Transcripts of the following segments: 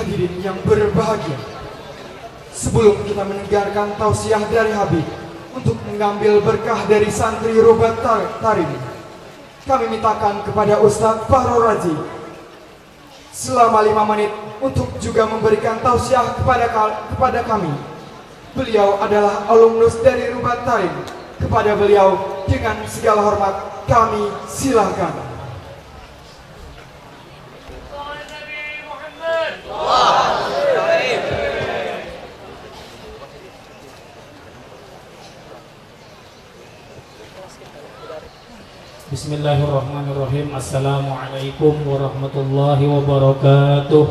Hadirin yang berbahagia, sebelum kita mendengarkan tausiah dari Habib untuk mengambil berkah dari santri Rubat Tarim, kami mintakan kepada Ustadz Fahro Razi selama 5 menit untuk juga memberikan tausiah kepada kami. Beliau adalah alumnus dari Rubat Tarim. Kepada beliau dengan segala hormat kami silakan. Bismillahirrahmanirrahim. Assalamualaikum warahmatullahi wabarakatuh.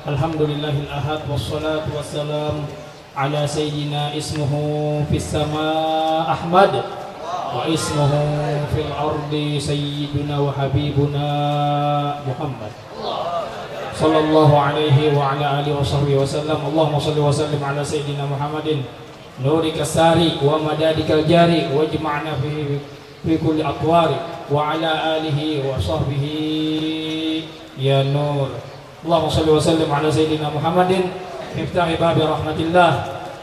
Alhamdulillahil ahad wassalatu wassalam ala sayyidina ismuhu fis sama Ahmad wa ismuhu fil ardi sayyiduna wa habibuna Muhammad sallallahu alaihi wa ala alihi wa sahbihi wasallam. Allahumma salli wa sallim ala sayyidina Muhammadin nurika sari wa madadikal jari wa jma'na fi kulli atwari wa ala alihi wa sahbihi ya nur. Allahumma salli wa sallim ala sayyidina Muhammadin miftahi babi rahmatillah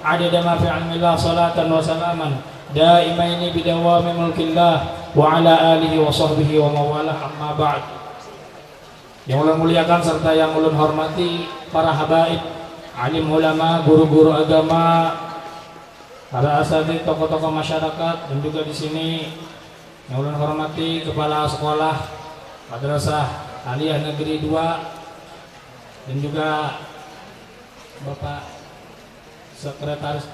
adada ma fi ilmillah salatan wa salaman daimaini bidawami mulkillah wa ala alihi wa sahbihi wa mawalah amma ba'd. Yang ulun muliakan serta yang ulun hormati para habaib, alim ulama, guru-guru agama, para asatidz, tokoh-tokoh masyarakat, dan juga di sini yang ulun hormati kepala sekolah Madrasah Aliyah Negeri 2 dan juga Bapak Sekretaris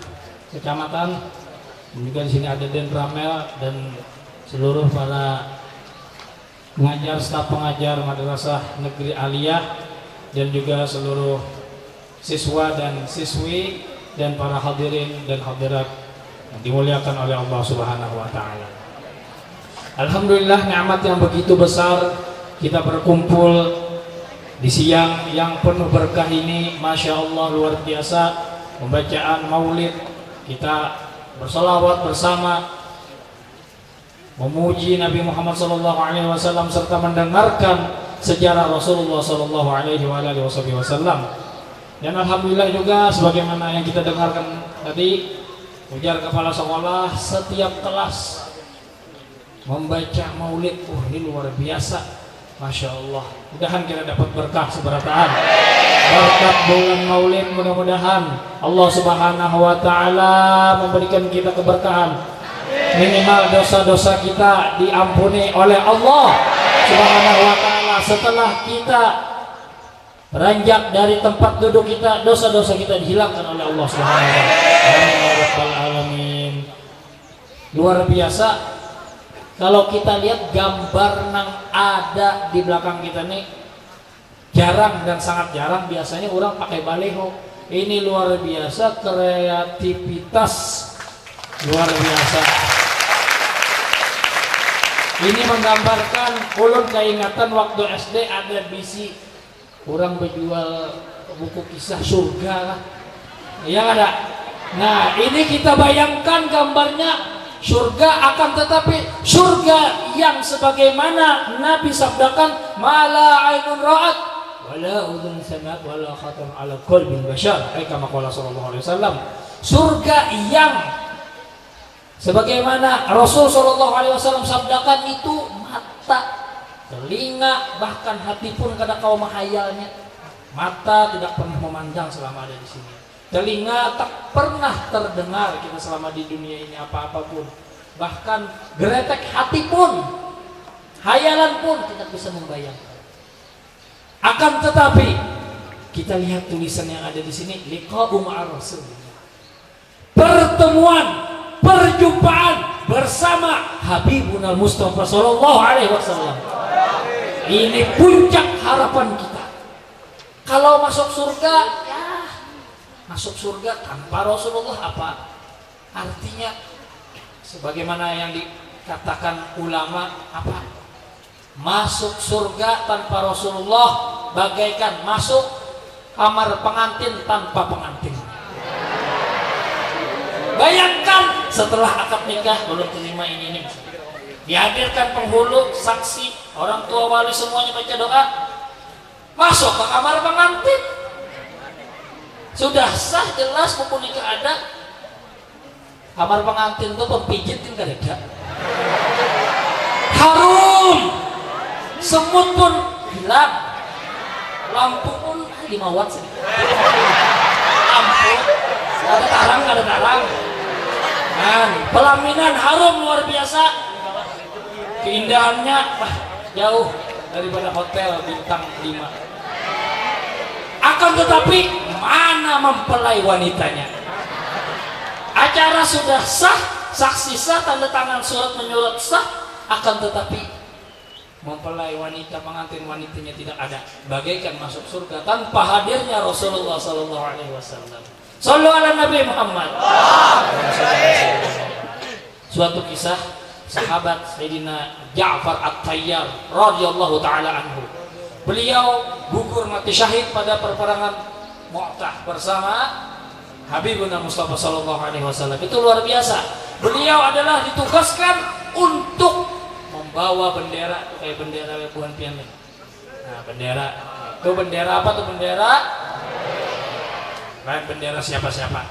Kecamatan, dan juga di sini ada Den Ramel dan seluruh para pengajar, staf pengajar Madrasah Negeri Aliyah, dan juga seluruh siswa dan siswi dan para hadirin dan hadirat yang dimuliakan oleh Allah Subhanahu wa taala. Alhamdulillah, nikmat yang begitu besar kita berkumpul di siang yang penuh berkah ini. Masya Allah, luar biasa. Pembacaan maulid, kita bersolawat bersama, memuji Nabi Muhammad SAW serta mendengarkan sejarah Rasulullah SAW. Dan alhamdulillah juga sebagaimana yang kita dengarkan tadi, ujar kepala sekolah, setiap kelas membaca maulid. Ini luar biasa, Masya Allah. Mudah-mudahan kita dapat berkah seberataan berkat bulan maulid. Mudah-mudahan Allah Subhanahu wa taala memberikan kita keberkahan, minimal dosa-dosa kita diampuni oleh Allah Subhanahu wa taala. Setelah kita beranjak dari tempat duduk kita, dosa-dosa kita dihilangkan oleh Allah Subhanahu wa taala. Amin ya rabbal alamin. Luar biasa. Kalau kita lihat gambar yang ada di belakang kita nih, jarang dan sangat jarang biasanya orang pakai baleho. Ini luar biasa, kreativitas luar biasa. Ini menggambarkan ulun keingatan waktu SD ada bisi orang berjual buku kisah surga lah, ya ada. Nah, ini kita bayangkan gambarnya surga, akan tetapi surga yang sebagaimana Nabi sabdakan, mala ainun ra'at wala udhun sami'at wala khatar ala qalbin bashar, kama qala sallallahu alaihi wasallam. Surga yang sebagaimana Rasul sallallahu alaihi wasallam sabdakan itu mata, telinga, bahkan hati pun kada kau menghayalnya. Mata tidak pernah memandang selama ada di sini. Telinga tak pernah terdengar kita selama di dunia ini apa-apa pun. Bahkan geretek hati pun, hayalan pun tidak bisa membayangkan. Akan tetapi kita lihat tulisan yang ada di sini, liqa'u ma'ar rasul. Pertemuan, perjumpaan bersama Habibunal Mustafa sallallahu alaihi wasallam. Ini puncak harapan kita. Kalau masuk surga, ya masuk surga tanpa Rasulullah apa artinya? Sebagaimana yang dikatakan ulama, apa? Masuk surga tanpa Rasulullah bagaikan masuk kamar pengantin tanpa pengantin. Bayangkan setelah akad nikah belum terima ini. dihadirkan penghulu, saksi, orang tua, wali, semuanya baca doa, masuk ke kamar pengantin. Sudah sah, jelas, buku nikah ada. Kamar pengantin tuh pempijit kan ada, harum, semut pun hilang, lampu pun 5 watt sedikit, lampu ada tarang, pelaminan harum luar biasa, keindahannya jauh daripada hotel bintang 5. Akan tetapi mana mempelai wanitanya? Acara sudah sah, saksi sah, tanda tangan surat menyurat sah, akan tetapi mempelai wanita, pengantin wanitanya tidak ada, bagaikan masuk surga tanpa hadirnya Rasulullah sallallahu alaihi wasallam. Shallu ala Nabi Muhammad. Suatu kisah sahabat Sayyidina Ja'far At-Tayyar radhiyallahu taala anhu. Beliau gugur mati syahid pada peperangan Mu'tah bersama Habibuna Mustafa sallallahu alaihi wasallam. Itu luar biasa. Beliau adalah ditugaskan untuk membawa bendera, kayak bendera bukan piano. Nah, bendera. Itu bendera apa tuh bendera? Bukan bendera siapa-siapa.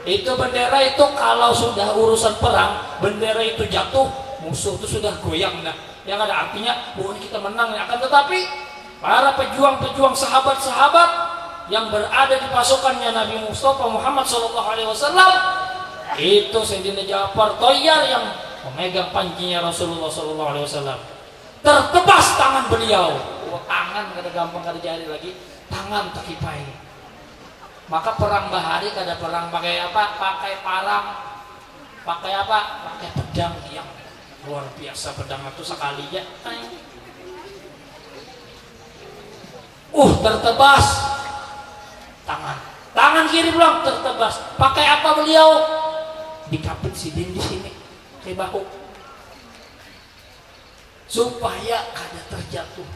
Itu bendera itu kalau sudah urusan perang, bendera itu jatuh, musuh itu sudah goyang. Nah, yang ada artinya bahwa kita menang. Akan tetapi para pejuang-pejuang sahabat-sahabat yang berada di pasukannya Nabi Mustafa Muhammad SAW, itu Sayyidina Ja'far Tayyar yang memegang pancinya Rasulullah SAW. Tertebas tangan beliau. Tangan kada gampang kada jari lagi, tangan terkipai. Maka perang bahari kada perang pakai apa? Pakai parang. Pakai apa? Pakai pedang yang luar biasa, pedang itu sekali ya. Tertebas tangan kiri belum tertebas. Pakai apa beliau? Dikapit sidin di sini, di bahu, supaya kada terjatuh.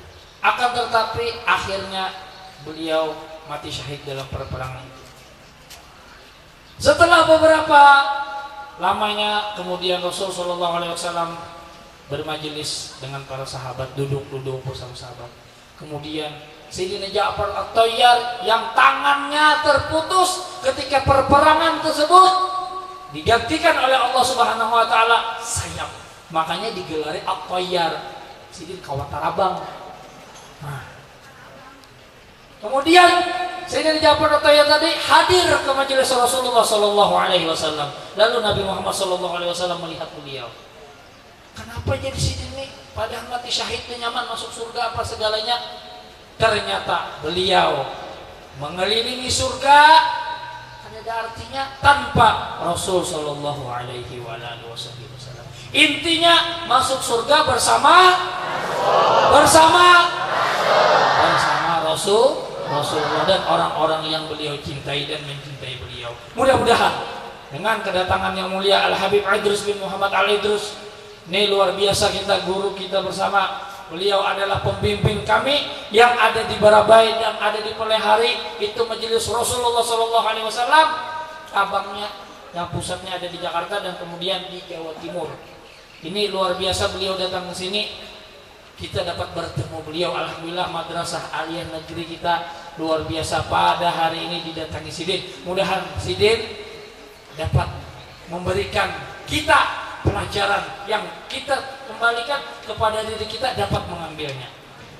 Akan tetapi akhirnya beliau mati syahid dalam peperangan. Setelah beberapa lamanya kemudian Rasul Shallallahu Alaihi Wasallam bermajelis dengan para sahabat, duduk bersama sahabat. Kemudian Sayyidina Ja'far At-Tayyar yang tangannya terputus ketika peperangan tersebut digantikan oleh Allah Subhanahu wa taala sayap. Makanya digelari At-Tayyar, Sidin kawat tarabang. Nah. Kemudian Sayyidina Ja'far At-Tayyar tadi hadir ke majelis Rasulullah sallallahu alaihi wasallam. Lalu Nabi Muhammad sallallahu alaihi wasallam melihat beliau. Kenapa jadi Sidin nih? Padahal mati syahidnya nyaman masuk surga apa segalanya. Ternyata beliau mengelilingi surga, ada artinya tanpa Rasul Shallallahu Alaihi Wasallam. Intinya masuk surga bersama Rasulullah dan orang-orang yang beliau cintai dan mencintai beliau. Mudah-mudahan dengan kedatangan yang mulia Al Habib Idrus bin Muhammad Al Idrus, ini luar biasa, kita guru kita bersama. Beliau adalah pembimbing kami yang ada di Barabai dan ada di Pelehari, itu majelis Rasulullah Sallallahu Alaihi Wasallam. Cabangnya yang pusatnya ada di Jakarta dan kemudian di Jawa Timur. Ini luar biasa beliau datang ke sini, kita dapat bertemu beliau. Alhamdulillah madrasah aliyah negeri kita luar biasa pada hari ini didatangi Sidin. Mudah-mudahan Sidin dapat memberikan kita pelajaran yang kita kembalikan kepada diri kita, dapat mengambilnya.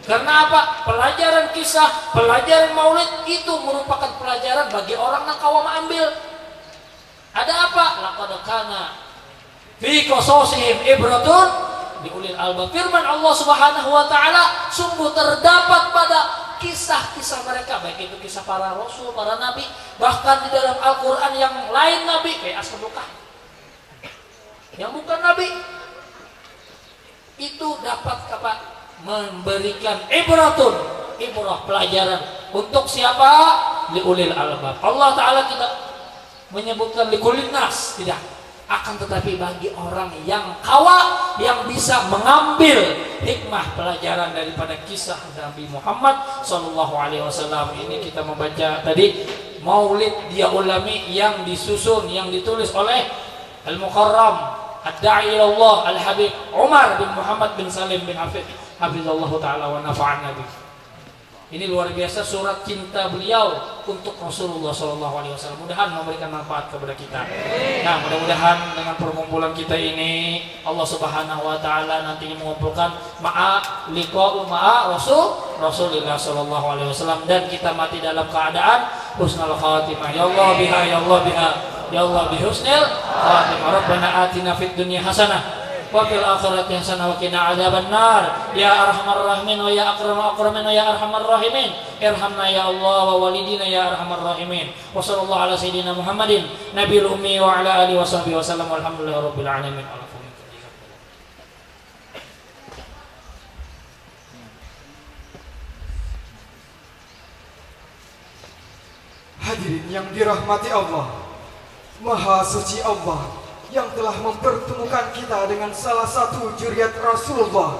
Karena apa? Pelajaran kisah, pelajaran maulid itu merupakan pelajaran bagi orang yang kawam ambil. Ada apa? Laqad kana fi qasasihim ibratun li ulil albab. Firman Allah Subhanahu wa taala, sungguh terdapat pada kisah-kisah mereka, baik itu kisah para rasul, para nabi, bahkan di dalam Al-Qur'an yang lain nabi kayak Ashabul Kahfi. Yang bukan nabi itu dapat apa? Memberikan ibrah pelajaran untuk siapa? Liulil albab. Allah taala tidak menyebutkan likulin nas, tidak. Akan tetapi bagi orang yang kawa, yang bisa mengambil hikmah pelajaran daripada kisah Nabi Muhammad sallallahu alaihi wasallam. Ini kita membaca tadi Maulid Dia Ulami yang disusun, yang ditulis oleh Al-Mukarram ad-da'i ila Allah Al-Habib Umar bin Muhammad bin Salim bin Hafizallahu taala wa nafa'ana bih. Ini luar biasa surat cinta beliau untuk Rasulullah SAW. Mudahan memberikan manfaat kepada kita. Nah, mudah-mudahan dengan perkumpulan kita ini Allah Subhanahu Wa Taala nantinya mengumpulkan Rasulullah SAW dan kita mati dalam keadaan husnul khatimah. Ya Allah biha, ya Allah biha, ya Allah bihusnil khatimah. Rabbana atina fid dunya hasanah wa fil akhirati hasanah wa qina adzabannar ya arhamar rahimin wa ya akramul akramin wa ya arhamar rahimin irhamna ya Allah wa walidina ya arhamar rahimin wa sallallahu ala sayyidina Muhammadin nabiyil ummi wa ala alihi washabbihi wasallam walhamdulillahi rabbil alamin. Hadirin yang dirahmati Allah, Maha Suci Allah yang telah mempertemukan kita dengan salah satu zuriat Rasulullah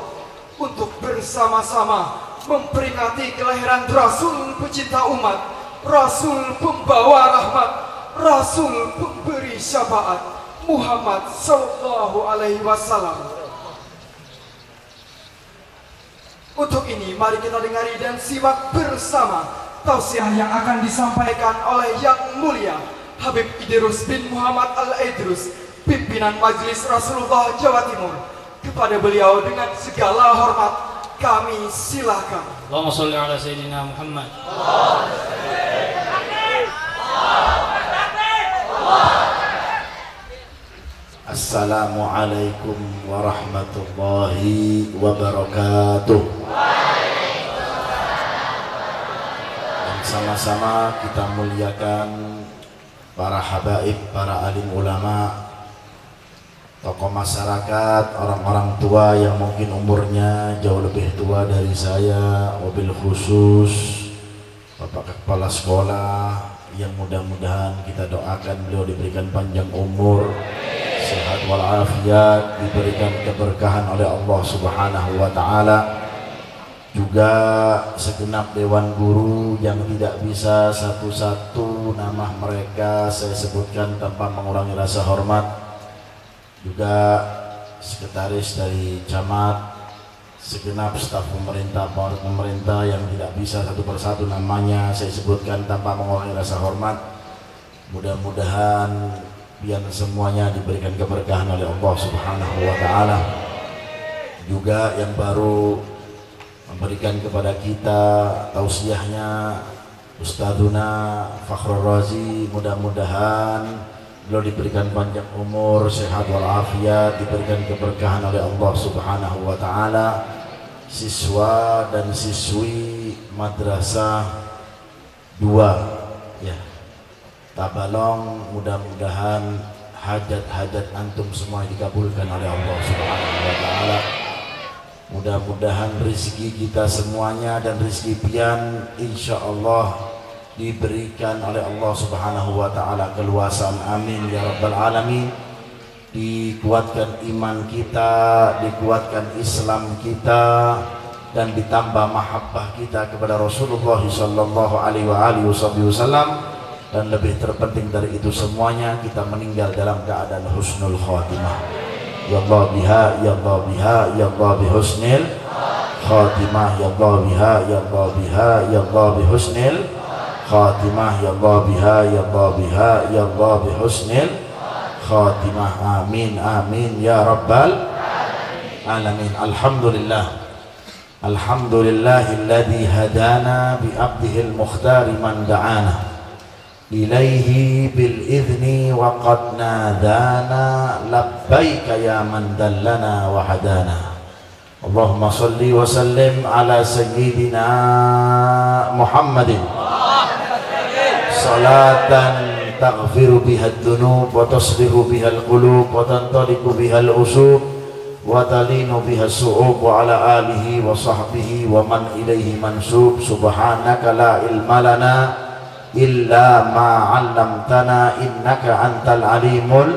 untuk bersama-sama memperingati kelahiran Rasul pecinta umat, Rasul pembawa rahmat, Rasul pemberi syafaat, Muhammad sallallahu alaihi wasallam. Untuk ini mari kita dengari dan simak bersama tausiah yang akan disampaikan oleh Yang Mulia Habib Idrus bin Muhammad Al-Idrus, pimpinan Majelis Rasulullah Jawa Timur. Kepada beliau dengan segala hormat kami silakan. Allahumma sholli ala sayyidina Muhammad. Assalamualaikum warahmatullahi wabarakatuh. Dan sama-sama kita muliakan para habaib, para alim ulama, tokoh masyarakat, orang-orang tua yang mungkin umurnya jauh lebih tua dari saya, wabil khusus Bapak Kepala Sekolah yang mudah-mudahan kita doakan beliau diberikan panjang umur, sehat walafiat, diberikan keberkahan oleh Allah Subhanahu wa Ta'ala. Juga segenap dewan guru yang tidak bisa satu-satu nama mereka saya sebutkan tanpa mengurangi rasa hormat. Juga sekretaris dari camat, segenap staf pemerintah, pemerintah yang tidak bisa satu persatu namanya saya sebutkan tanpa mengurangi rasa hormat. Mudah-mudahan biar semuanya diberikan keberkahan oleh Allah Subhanahu wa Ta'ala. Juga yang baru memberikan kepada kita tausiahnya Ustadzuna Fakhrul Razi, mudah-mudahan beliau diberikan panjang umur, sehat walafiat, diberikan keberkahan oleh Allah Subhanahu wa Ta'ala. Siswa dan siswi Madrasah 2 ya, Tabalong, mudah-mudahan hajat-hajat antum semua dikabulkan oleh Allah Subhanahu wa Ta'ala. Mudah-mudahan rezeki kita semuanya dan rezeki pian insyaallah diberikan oleh Allah Subhanahu wa Ta'ala keluasan, amin ya rabbal alamin. Dikuatkan iman kita, dikuatkan Islam kita, dan ditambah mahabbah kita kepada Rasulullah sallallahu alaihi wasallam. Dan lebih terpenting dari itu semuanya, kita meninggal dalam keadaan husnul khatimah. Ya Allah biha, ya Allah biha, ya Allah bihusnil khatimah. Ya Allah biha, ya Allah biha, ya Allah bihusnil khatimah. Ya Allah biha, ya Allah biha, ya Allah bihusnil khatimah. Amin amin ya rabbal alamin. Alhamdulillah, alhamdulillahilladzi hadana bi abdihil mukhtari man da'ana ilaihi bil idzni wa qad nadana labbaika ya man dallana wa hadana. Allahumma salli wa sallim ala sayyidina Muhammadin salatan taghfiru biha ad-dunub wa taslihu biha al-qulub wa tantaliqu biha al-usub wa talinu biha as-su'ub wa ala alihi wa sahbihi wa man ilaihi mansub. Subhanaka la ilma lana illa ma 'allamtana innaka antal alimul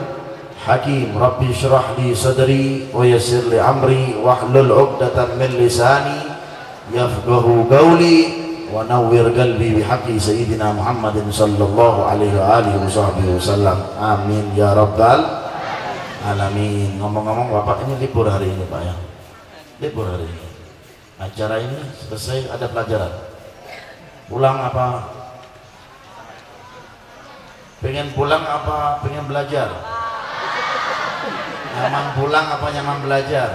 hakim. Rabbi shrah li sadri wa yassir li amri wahlul 'uqdatam min lisani yafqahu qawli wa nawwir qalbi bihaqqi sayyidina Muhammadin sallallahu alaihi wa alihi wasallam. Amin ya rabbal alamin. Ngomong-ngomong Bapak ini libur hari ini Pak ya, libur hari ini. Acara ini selesai ada pelajaran. Pulang apa? Pengen pulang apa pengen belajar? Nyaman pulang apa nyaman belajar?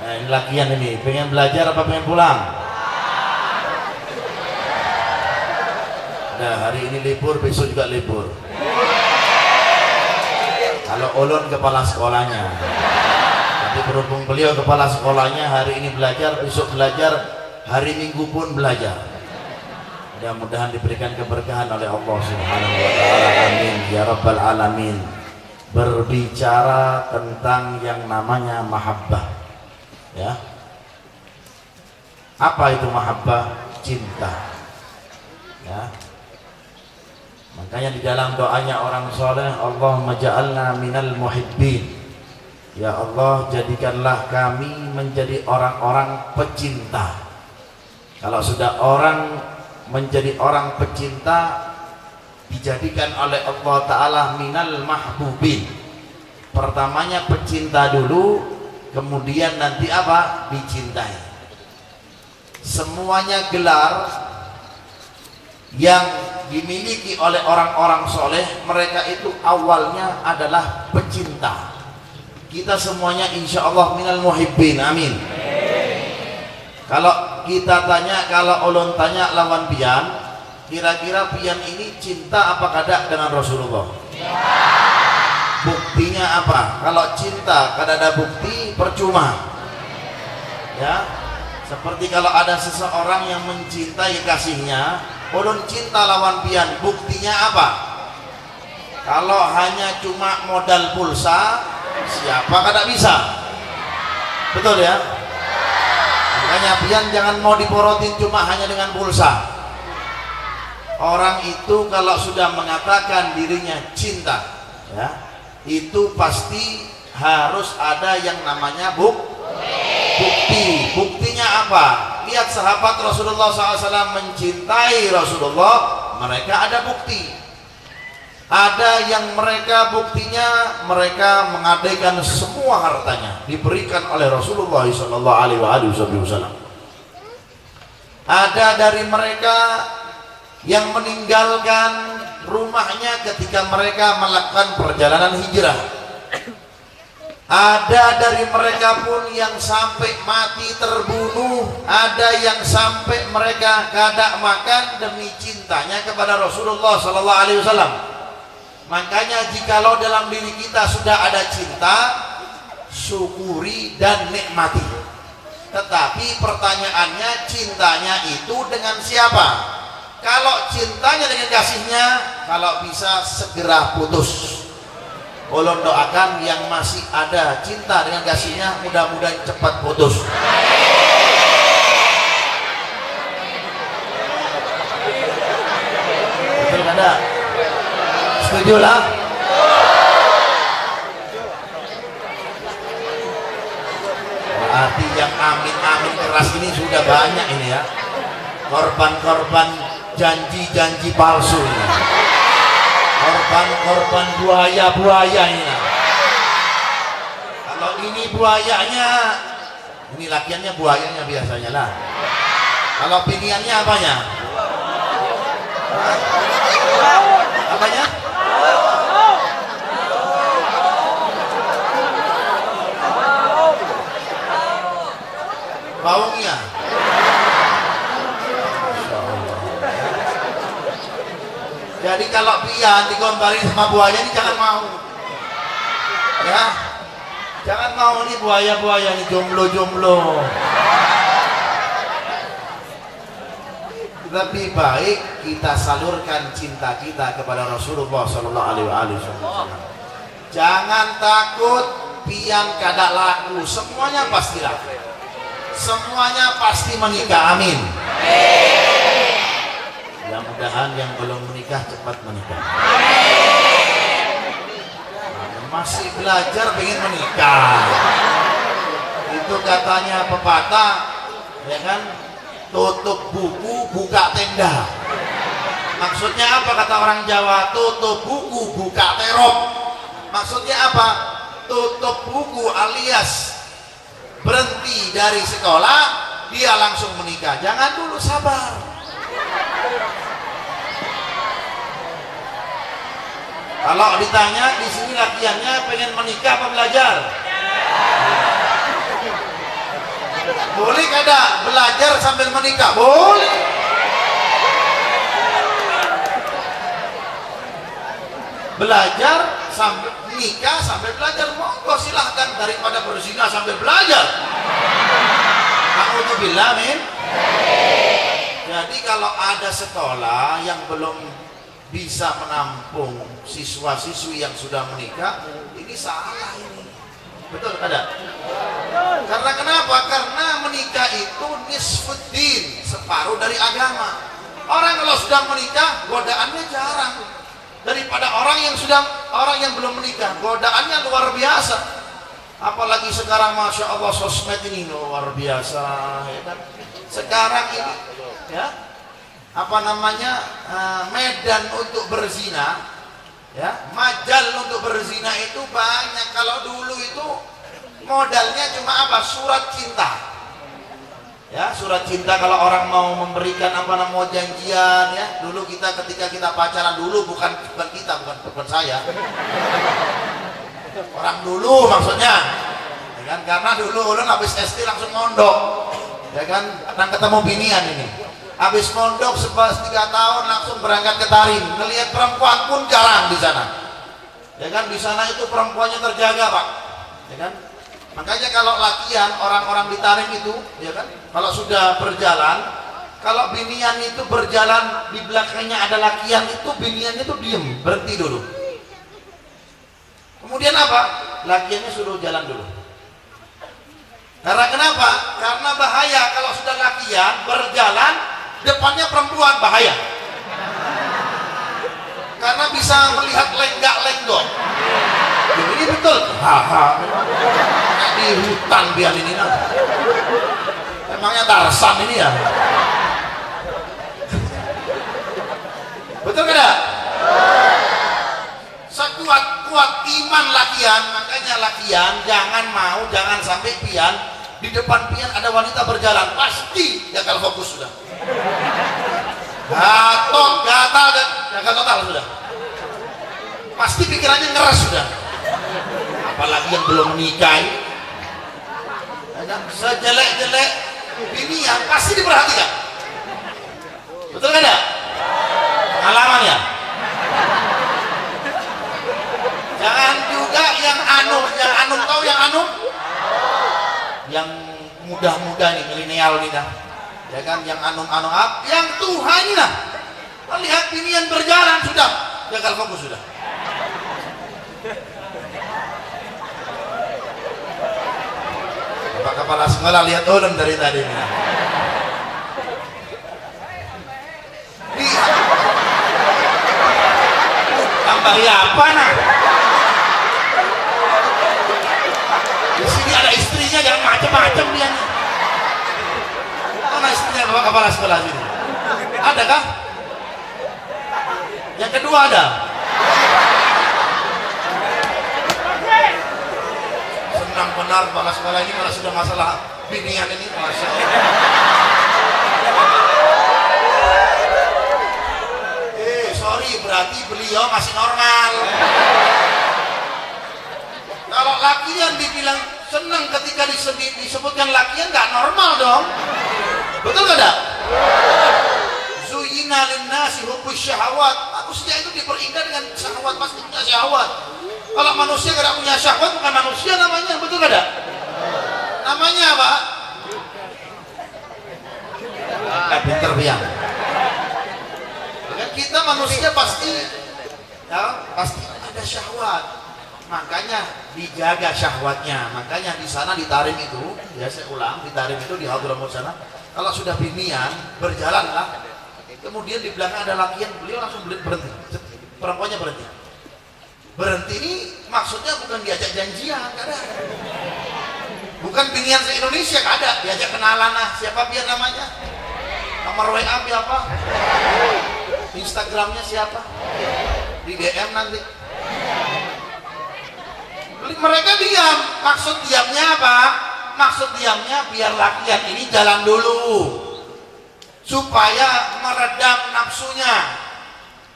Nah, ini lakian ini, pengen belajar apa pengen pulang? Nah, hari ini libur, besok juga libur. Kalau ulun kepala sekolahnya, tapi berhubung beliau kepala sekolahnya, hari ini belajar, besok belajar, hari Minggu pun belajar. Mudah-mudahan diberikan keberkahan oleh Allah Subhanahu wa taala. Amin ya rabbal alamin. Berbicara tentang yang namanya mahabbah. Ya. Apa itu mahabbah? Cinta. Ya. Makanya di dalam doanya orang soleh, Allahumma ja'alna minal muhibbin. Ya Allah, jadikanlah kami menjadi orang-orang pecinta. Kalau sudah orang menjadi orang pecinta, dijadikan oleh Allah Ta'ala minal mahbubin. Pertamanya pecinta dulu, kemudian nanti apa? Dicintai. Semuanya gelar yang dimiliki oleh orang-orang soleh, mereka itu awalnya adalah pecinta. Kita semuanya insya Allah minal muhibbin, amin. Kalau kita tanya, kalau ulun tanya lawan pian, kira-kira pian ini cinta apa kada dengan Rasulullah? Buktinya apa? Kalau cinta kada ada bukti, percuma. Ya, seperti kalau ada seseorang yang mencintai kasihnya, ulun cinta lawan pian, buktinya apa? Kalau hanya cuma modal pulsa, siapa kada bisa? Betul ya? Makanya pian jangan mau diporotin cuma hanya dengan pulsa. Orang itu kalau sudah mengatakan dirinya cinta, ya, itu pasti harus ada yang namanya bukti. Buktinya apa? Lihat sahabat Rasulullah SAW mencintai Rasulullah, mereka ada bukti. Ada yang mereka buktinya mereka mengabaikan semua hartanya diberikan oleh Rasulullah SAW. Ada dari mereka yang meninggalkan rumahnya ketika mereka melakukan perjalanan hijrah. Ada dari mereka pun yang sampai mati terbunuh. Ada yang sampai mereka kada makan demi cintanya kepada Rasulullah SAW. Makanya jikalau dalam diri kita sudah ada cinta, syukuri dan nikmati. Tetapi pertanyaannya, cintanya itu dengan siapa? Kalau cintanya dengan kasihnya, kalau bisa segera putus. Ulun doakan yang masih ada cinta dengan kasihnya, mudah-mudahan cepat putus. Betul kada? Setuju lah. Berarti yang amin-amin keras ini sudah banyak ini ya. Korban-korban janji-janji palsu ini. Korban-korban buaya-buaya ini. Kalau ini buayanya, ini lakiannya buayanya biasanya lah. Kalau pilihannya apanya? Apanya? Baungnya. Jadi kalau pian digambarin sama buaya ini jangan mau. Ya. Jangan mau nih buaya-buaya nih, jomblo-jomblo. Lebih baik kita salurkan cinta kita kepada Rasulullah sallallahu alaihi wasallam. Jangan takut pian kada laku, semuanya pasti laku. Semuanya pasti menikah, amin. Mudah-mudahan yang belum menikah cepat menikah. Masih belajar pengen menikah, itu katanya pepatah, ya kan? Tutup buku, buka tenda. Maksudnya apa kata orang Jawa? Tutup buku, buka terop. Maksudnya apa? Tutup buku alias berhenti dari sekolah, dia langsung menikah. Jangan dulu, sabar. Kalau ditanya di sini latihannya pengen menikah apa belajar? Boleh kada belajar sambil menikah? Boleh. Belajar sambil nikah sambil belajar, monggo silahkan, daripada berzina sambil belajar. Alhamdulillah, min. Jadi kalau ada sekolah yang belum bisa menampung siswa-siswi yang sudah menikah, ini salah ini. Betul ada? Karena kenapa? Karena menikah itu nisfuddin, separuh dari agama. Orang kalau sudah menikah, godaannya jarang. Daripada orang yang belum menikah, godaannya luar biasa. Apalagi sekarang, masya Allah, sosmed ini luar biasa, ya kan? Sekarang ini, ya, apa namanya, medan untuk berzina, ya, majal untuk berzina itu banyak. Kalau dulu itu modalnya cuma apa? Surat cinta. Ya, surat cinta kalau orang mau memberikan apa namanya janjian, ya. Dulu kita ketika kita pacaran dulu, bukan saya. Orang dulu maksudnya. Ya kan? Karena dulu ulun habis SD langsung mondok. Ya kan? Kadang ketemu binian ini. Habis mondok 3 tahun langsung berangkat ke Tarim. Ngelihat perempuan pun jarang di sana. Ya kan? Di sana itu perempuannya terjaga, Pak. Ya kan? Makanya kalau latihan orang-orang di Tarim itu, ya kan, kalau sudah berjalan, kalau binian itu berjalan di belakangnya ada lakian itu, biniannya itu diem, berhenti dulu. Kemudian apa? Lakiannya suruh jalan dulu. Karena kenapa? Karena bahaya kalau sudah lakian berjalan, depannya perempuan, bahaya. Karena bisa melihat lenggak-lenggok. Ini betul. Haha. Di hutan biar ini nah. Emangnya Tarsan ini ya? Betul tidak? Sekuat-kuat iman lakian, makanya lakian jangan sampai pian di depan pian ada wanita berjalan, pasti gagal fokus sudah. Gatal total sudah. Pasti pikirannya ngeres sudah. Apalagi yang belum menikah. Sejelek-jelek binian pasti diperhatikan. Betul kan ya? Pengalaman ya? Jangan juga yang anum tahu yang anum? Yang muda-muda nih, milenial nih dah. Ya kan, yang anum yang Tuhan lah. Lihat binian berjalan sudah gagal fokus sudah. Pak kepala sekolah lihat ulun dari tadi nih. Tambah ya apa nah? Di sini ada istrinya, jangan macam-macam dia nih. Mana istrinya Bapak kepala sekolah sini? Ada kah? Yang kedua ada? Senang benar kepala sekolah ini kalau sudah masalah binian ini, masya Allah. Sorry, berarti beliau masih normal. Kalau lakian dibilang senang ketika disebutkan lakian, nggak normal dong. Betul nggak ada? Zuyina linnasi hubbus syahawat. Manusia itu diperindah dengan syahwat, pasti punya syahwat. Kalau manusia tidak punya syahwat, bukan manusia namanya. Betul nggak ada? Namanya apa? Pinter biang. Kita manusia pasti ada syahwat, makanya dijaga syahwatnya. Makanya di sana di Tarim itu, ya saya ulang, di Tarim itu di Hadramut sana, kalau sudah binian berjalanlah, kemudian di belakang ada lakian, beliau langsung berhenti, perempuannya berhenti. Berhenti ini maksudnya bukan diajak janjian, kada. Bukan binian se-Indonesia, kada, diajak kenalan, siapa biar namanya, nomor WA apa? Instagramnya siapa? Di DM nanti. Mereka diam. Maksud diamnya apa? Maksud diamnya biar lakian ini jalan dulu, supaya meredam nafsunya.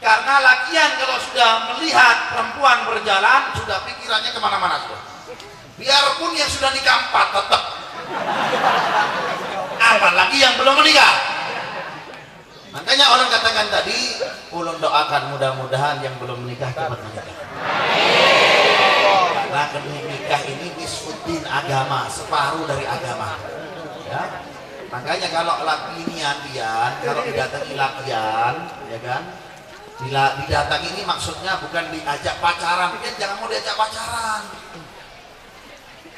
Karena lakian kalau sudah melihat perempuan berjalan, sudah pikirannya kemana-mana sudah. Biarpun yang sudah nikah 4 tetap. Apalagi yang belum menikah. Makanya orang katakan tadi, ulun doakan mudah-mudahan yang belum menikah cepat menikah. Karena nikah ini nisfuddin, agama, separuh dari agama. Ya. Makanya kalau lakian, kalau didatangi lakian, ya kan? Bila didatangi ini maksudnya bukan diajak pacaran, kan jangan mau diajak pacaran.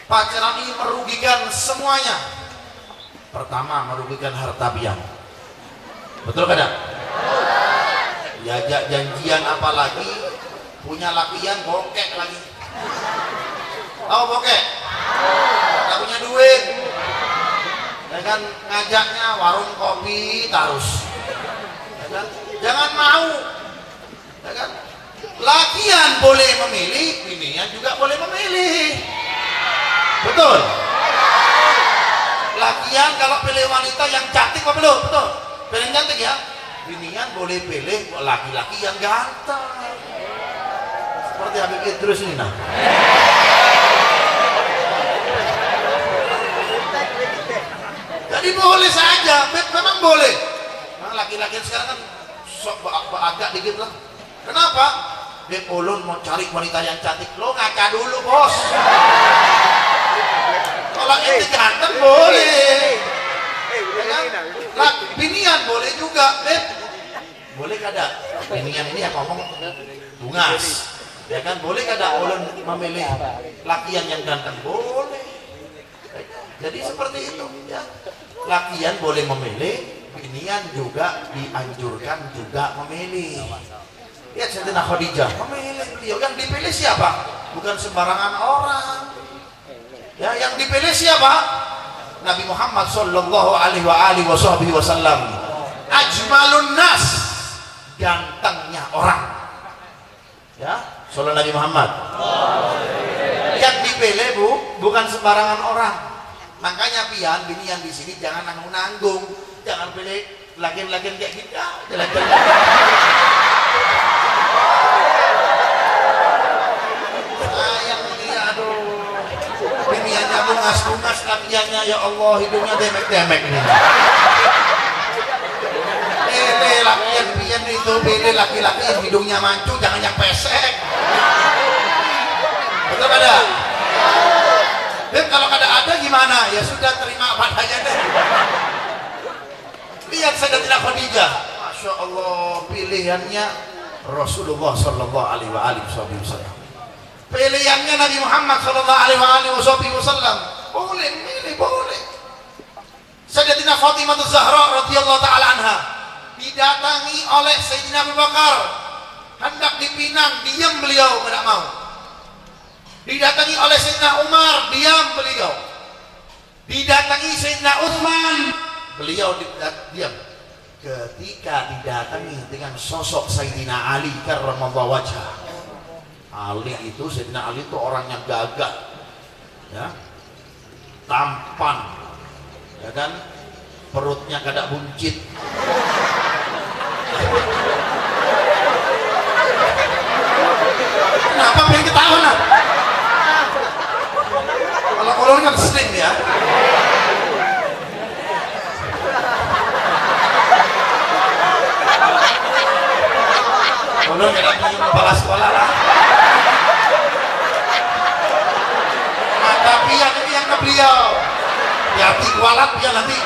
Pacaran ini merugikan semuanya. Pertama, merugikan harta pian. Betul kan? Diajak janjian apalagi punya lakian bokek lagi. Tahu bokek? Gak punya duit. Ya kan, ngajaknya warung kopi terus. Ya kan? Jangan mau. Ya kan? Lakian boleh memilih, binian juga boleh memilih. Betul. Lakian kalau pilih wanita yang cantik apa belum? Betul. Pilih cantik ya. Binian boleh pilih laki-laki yang ganteng. Seperti Habib Idrus ini nah. Jadi boleh saja, memang boleh. Nah, laki-laki sekarang kan sok agak dikit lah. Kenapa? Beb ulun mau cari wanita yang cantik, lo ngaca dulu bos. Kalau ente ganteng boleh. Lah, binian boleh juga, Beb. Boleh kada? Binian ini yang ngomong bungas. Ya kan, boleh kada ulun memilih lakian yang ganteng? Boleh. Jadi seperti itu ya. Lakian boleh memilih, binian juga dianjurkan juga memilih. Lihat Sayyidina Khadijah memilih beliau. Yang dipilih siapa? Bukan sembarangan orang. Ya, yang dipilih siapa? Nabi Muhammad sallallahu alaihi wasallam. Ajmalun nas, gantengnya orang. Ya, sallallahu Nabi Muhammad. Yang dipilih bukan sembarangan orang. Makanya pian binian di sini jangan nanggung-nanggung, jangan pilih laki-laki kayak gitu. Sayang dia, aduh. Biniannya bungas-bungas, lakiannya ya Allah hidungnya demek-demek nih. Pilih lakian pian itu, pilih laki-laki yang hidungnya mancung, jangan yang pesek. Betul ada? Dan kalau ada gimana? Ya sudah terima padanya deh. Lihat Sayyidatina Khadijah, Masya Allah pilihannya Rasulullah sallallahu alaihi wasallam. Pilihannya Nabi Muhammad sallallahu alaihi wasallam. Boleh milih, boleh. Sayyidatina Fatimah Az-Zahra radhiyallahu taala anha didatangi oleh Sayyidina Abu Bakar, hendak dipinang, diam beliau tidak mau. Didatangi oleh Sayyidina Umar, diam beliau. Didatangi Sayyidina Utsman, beliau diam. Ketika didatangi dengan sosok Sayyidina Ali karramallahu wajhah. Ali itu, Sayyidina Ali itu orangnya gagah, ya, tampan, ya kan, perutnya kada buncit. Kenapa pengen ketawa nah? Kalau kan sering ya. Kalau kita punya kepala sekolah lah. Mata pian ini yang ke beliau. Hati kualat dia nanti.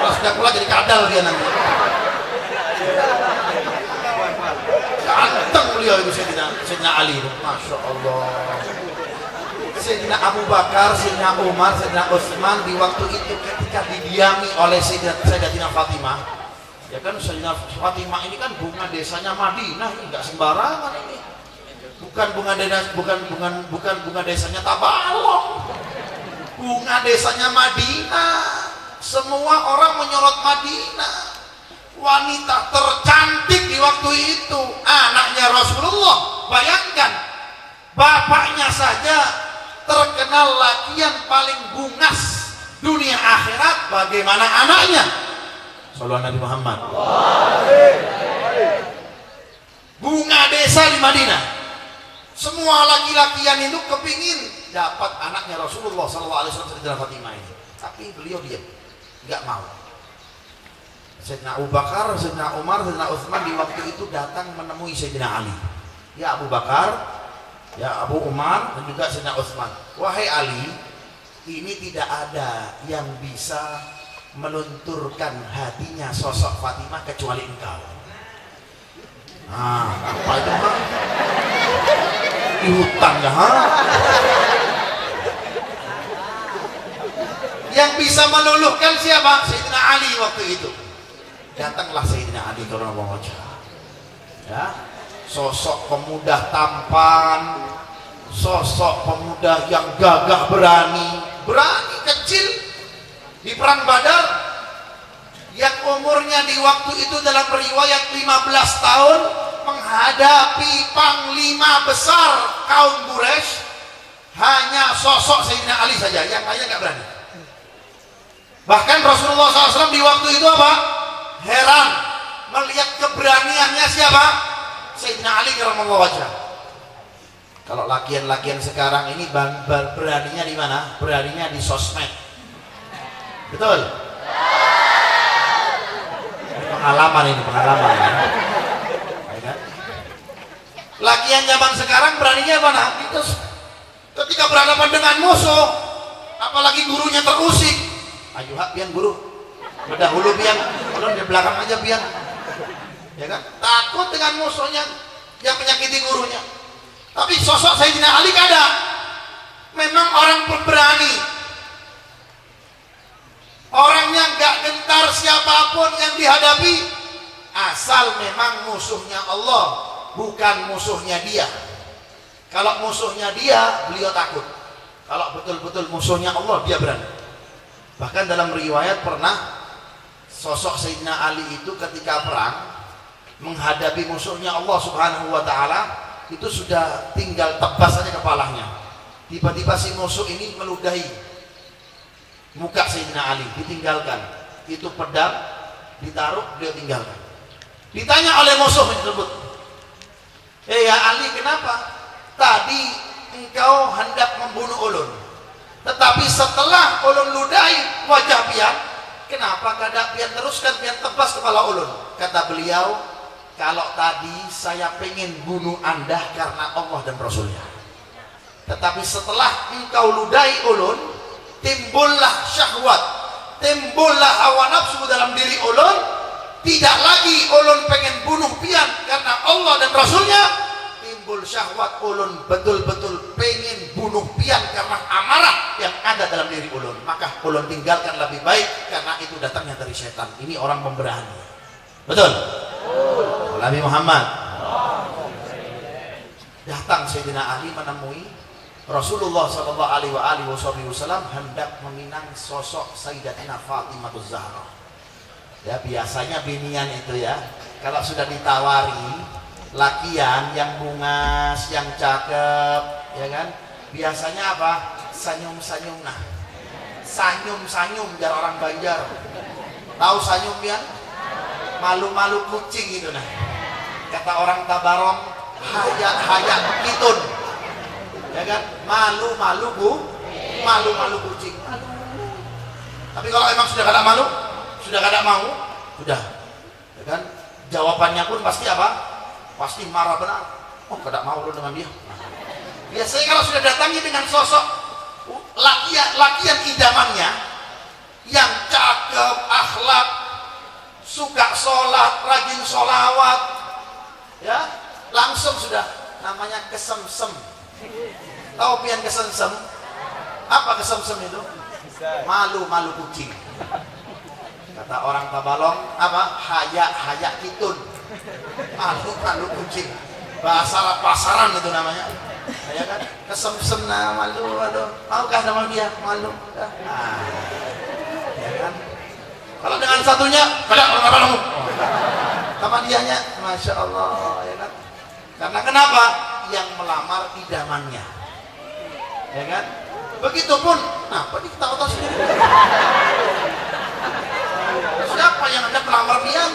Kalau sudah kualat jadi kadal dia nanti. Ganteng beliau itu Sayyidina Ali. Masya Allah. Sayyidina Abu Bakar, Sayyidina Umar, Sayyidina Utsman di waktu itu ketika didiami oleh Sayyidatina Fatimah, ya kan, Sayyidina Fatimah ini kan bunga desanya Madinah, enggak sembarangan ini. Bukan bunga desanya Tabalong. Bunga desanya Madinah. Semua orang menyorot Madinah. wanita tercantik di waktu itu, anaknya Rasulullah. Bayangkan, bapaknya saja terkenal laki yang paling bungas dunia akhirat, bagaimana anaknya? Sallallahu Nabi Muhammad. Bunga desa di Madinah. Semua laki-lakian itu kepingin dapat anaknya Rasulullah Sallallahu Alaihi Wasallam, Sayyidah Fatimah ini. Tapi beliau diam, nggak mau. Sayyidina Abu Bakar, Sayyidina Umar, Sayyidina Utsman di waktu itu datang menemui Sayyidina Ali. Ya Abu Bakar, ya Abu Umar, dan juga Sayyidina Utsman. Wahai Ali, ini tidak ada yang bisa melunturkan hatinya sosok Fatimah kecuali engkau. Nah, apa itu Pak? Di hutan ya, ha? Yang bisa meluluhkan siapa? Sayyidina Ali waktu itu. Datanglah Sayyidina Ali radhiyallahu anhu. Ya, sosok pemuda tampan, sosok pemuda yang gagah berani kecil di perang Badar, yang umurnya di waktu itu dalam riwayat 15 tahun menghadapi panglima besar kaum Quraisy. Hanya sosok Sayyidina Ali saja, yang lainnya nggak berani. Bahkan Rasulullah SAW di waktu itu apa? Heran melihat keberaniannya siapa? Sayyidina Ali karramallahu wajhah. Kalau lakian-lakian sekarang ini beraninya di mana? Beraninya di sosmed. Betul? Pengalaman ini, pengalaman. Lakian zaman sekarang beraninya mana? Itu ketika berhadapan dengan musuh, apalagi gurunya terusik. Ayo hak pian guru, berdahulu pian, kalau di belakang aja pian, ya kan? Takut dengan musuhnya yang menyakiti gurunya. Tapi sosok Sayyidina Ali ada, memang orang pemberani, orang yang gak gentar siapapun yang dihadapi, asal memang musuhnya Allah, bukan musuhnya dia. Kalau musuhnya dia, beliau takut. Kalau betul-betul musuhnya Allah, dia berani. Bahkan dalam riwayat pernah sosok Sayyidina Ali itu ketika perang menghadapi musuhnya Allah Subhanahu wa taala, itu sudah tinggal tebas saja kepalanya. Tiba-tiba si musuh ini meludahi muka Sayyidina Ali, ditinggalkan. Itu pedang ditaruh, beliau tinggalkan. Ditanya oleh musuh tersebut, ya Ali, kenapa tadi engkau hendak membunuh ulun, tetapi setelah ulun ludahi wajah pian, kenapa kada pian teruskan, pian tebas kepala ulun? Kata beliau, kalau tadi saya pengen bunuh anda karena Allah dan Rasulnya, tetapi setelah engkau ludahi ulun, timbullah syahwat, timbullah hawa nafsu dalam diri ulun. Tidak lagi ulun pengen bunuh pian karena Allah dan Rasulnya, timbul syahwat ulun betul-betul pengen bunuh pian karena amarah yang ada dalam diri ulun. Maka ulun tinggalkan lebih baik karena itu datangnya dari setan. Ini orang pemberani. Betul? Nabi Muhammad. Datang Sayyidina Ali menemui Rasulullah sallallahu alaihi wasallam hendak meminang sosok Sayyidatina Fatimah Zahra. Ya, biasanya binian itu ya, kalau sudah ditawari lakian yang bungas, yang cakep, ya kan, biasanya apa? Sanyum-sanyum. Nah, sanyum-sanyum jar orang Banjar. Tahu sanyum ya? Malu-malu kucing itu nah. Kata orang Tabarong, hayat-hayat kitun. Ya kan? Malu-malu kucing. Tapi kalau emang sudah kada malu, sudah kada mau, sudah. Ya kan? Jawabannya pun pasti apa? Pasti marah benar. Oh, kada mau lu dengan dia. Nah, biasanya kalau sudah datangi dengan sosok lakian idamannya yang cakep, akhlak, suka sholat, rajin sholawat, ya, langsung sudah namanya kesemsem. Tahu pian kesemsem? Apa kesemsem itu? Malu-malu kucing. Kata orang Tabalong, apa? Hayak kitun. Malu kucing. Bahasa pasaran itu namanya. Ya kan? Kesemsem nah, malu. Maukah nama dia? Malu. Nah, ya kan? Kalau dengan satunya, kada orang Tabalong. Sama dianya, masya Allah, ya kan? Karena kenapa? Yang melamar idamannya, ya kan? Begitupun, apa diketawa sendiri? Siapa yang ada pelamar pian?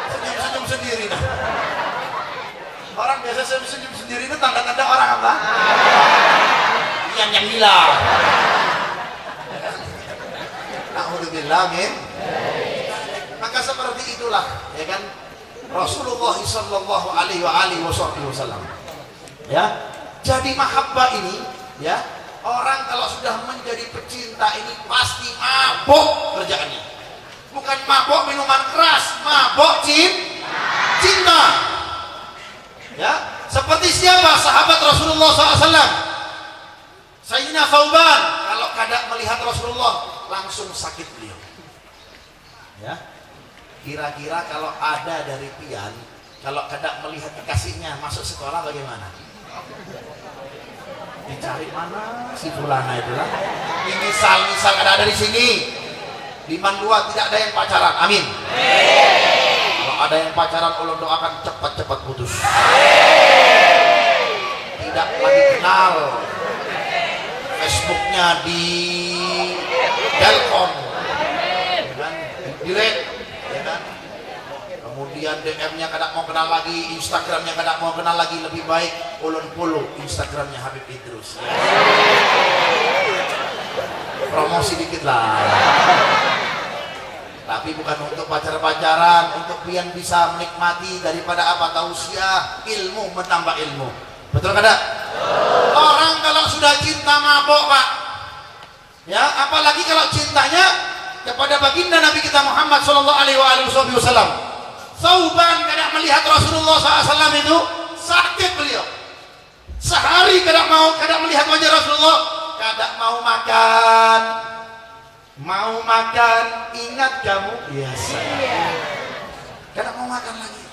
Senyum-senyum sendiri nah. Orang biasa senyum sendiri itu tanda-tanda orang apa? Yang hilang. Na'udzubillah min. Maka seperti itulah, ya kan? Rasulullah sallallahu alaihi wasallam. Ya. Jadi mahabbah ini, ya, orang kalau sudah menjadi pecinta ini pasti mabok kerjaannya. Bukan mabok minuman keras, mabok cinta. Ya, seperti siapa sahabat Rasulullah SAW? Sayyidina Thauban kalau kadang melihat Rasulullah langsung sakit beliau. Ya, kira-kira kalau ada dari pian, kalau kadang melihat kekasihnya masuk sekolah bagaimana? Dicari mana si fulana itulah. Ini misal ada di sini. Di Mandua tidak ada yang pacaran. Amin. Kalau ada yang pacaran, ulun doakan cepat-cepat putus. Tidak lagi kenal. Facebooknya di telepon, ya kan? Direct, ya kan? Kemudian DM-nya kadang mau kenal lagi, Instagram-nya kadang mau kenal lagi. Lebih baik ulun follow Instagram-nya Habib Idrus. Ya. Promosi dikit lah. Tapi bukan untuk pacar-pacaran, untuk pian bisa menikmati daripada apa? Tausiah, ilmu, menambah ilmu. Betul kada? Orang kalau sudah cinta mabok, Pak. Ya, apalagi kalau cintanya kepada baginda Nabi kita Muhammad sallallahu alaihi wasallam. Thauban kadang melihat Rasulullah SAW itu sakit beliau. Sehari kadang melihat wajah Rasulullah, kadang mau makan, ingat kamu, ya saya. Kadang mau makan lagi.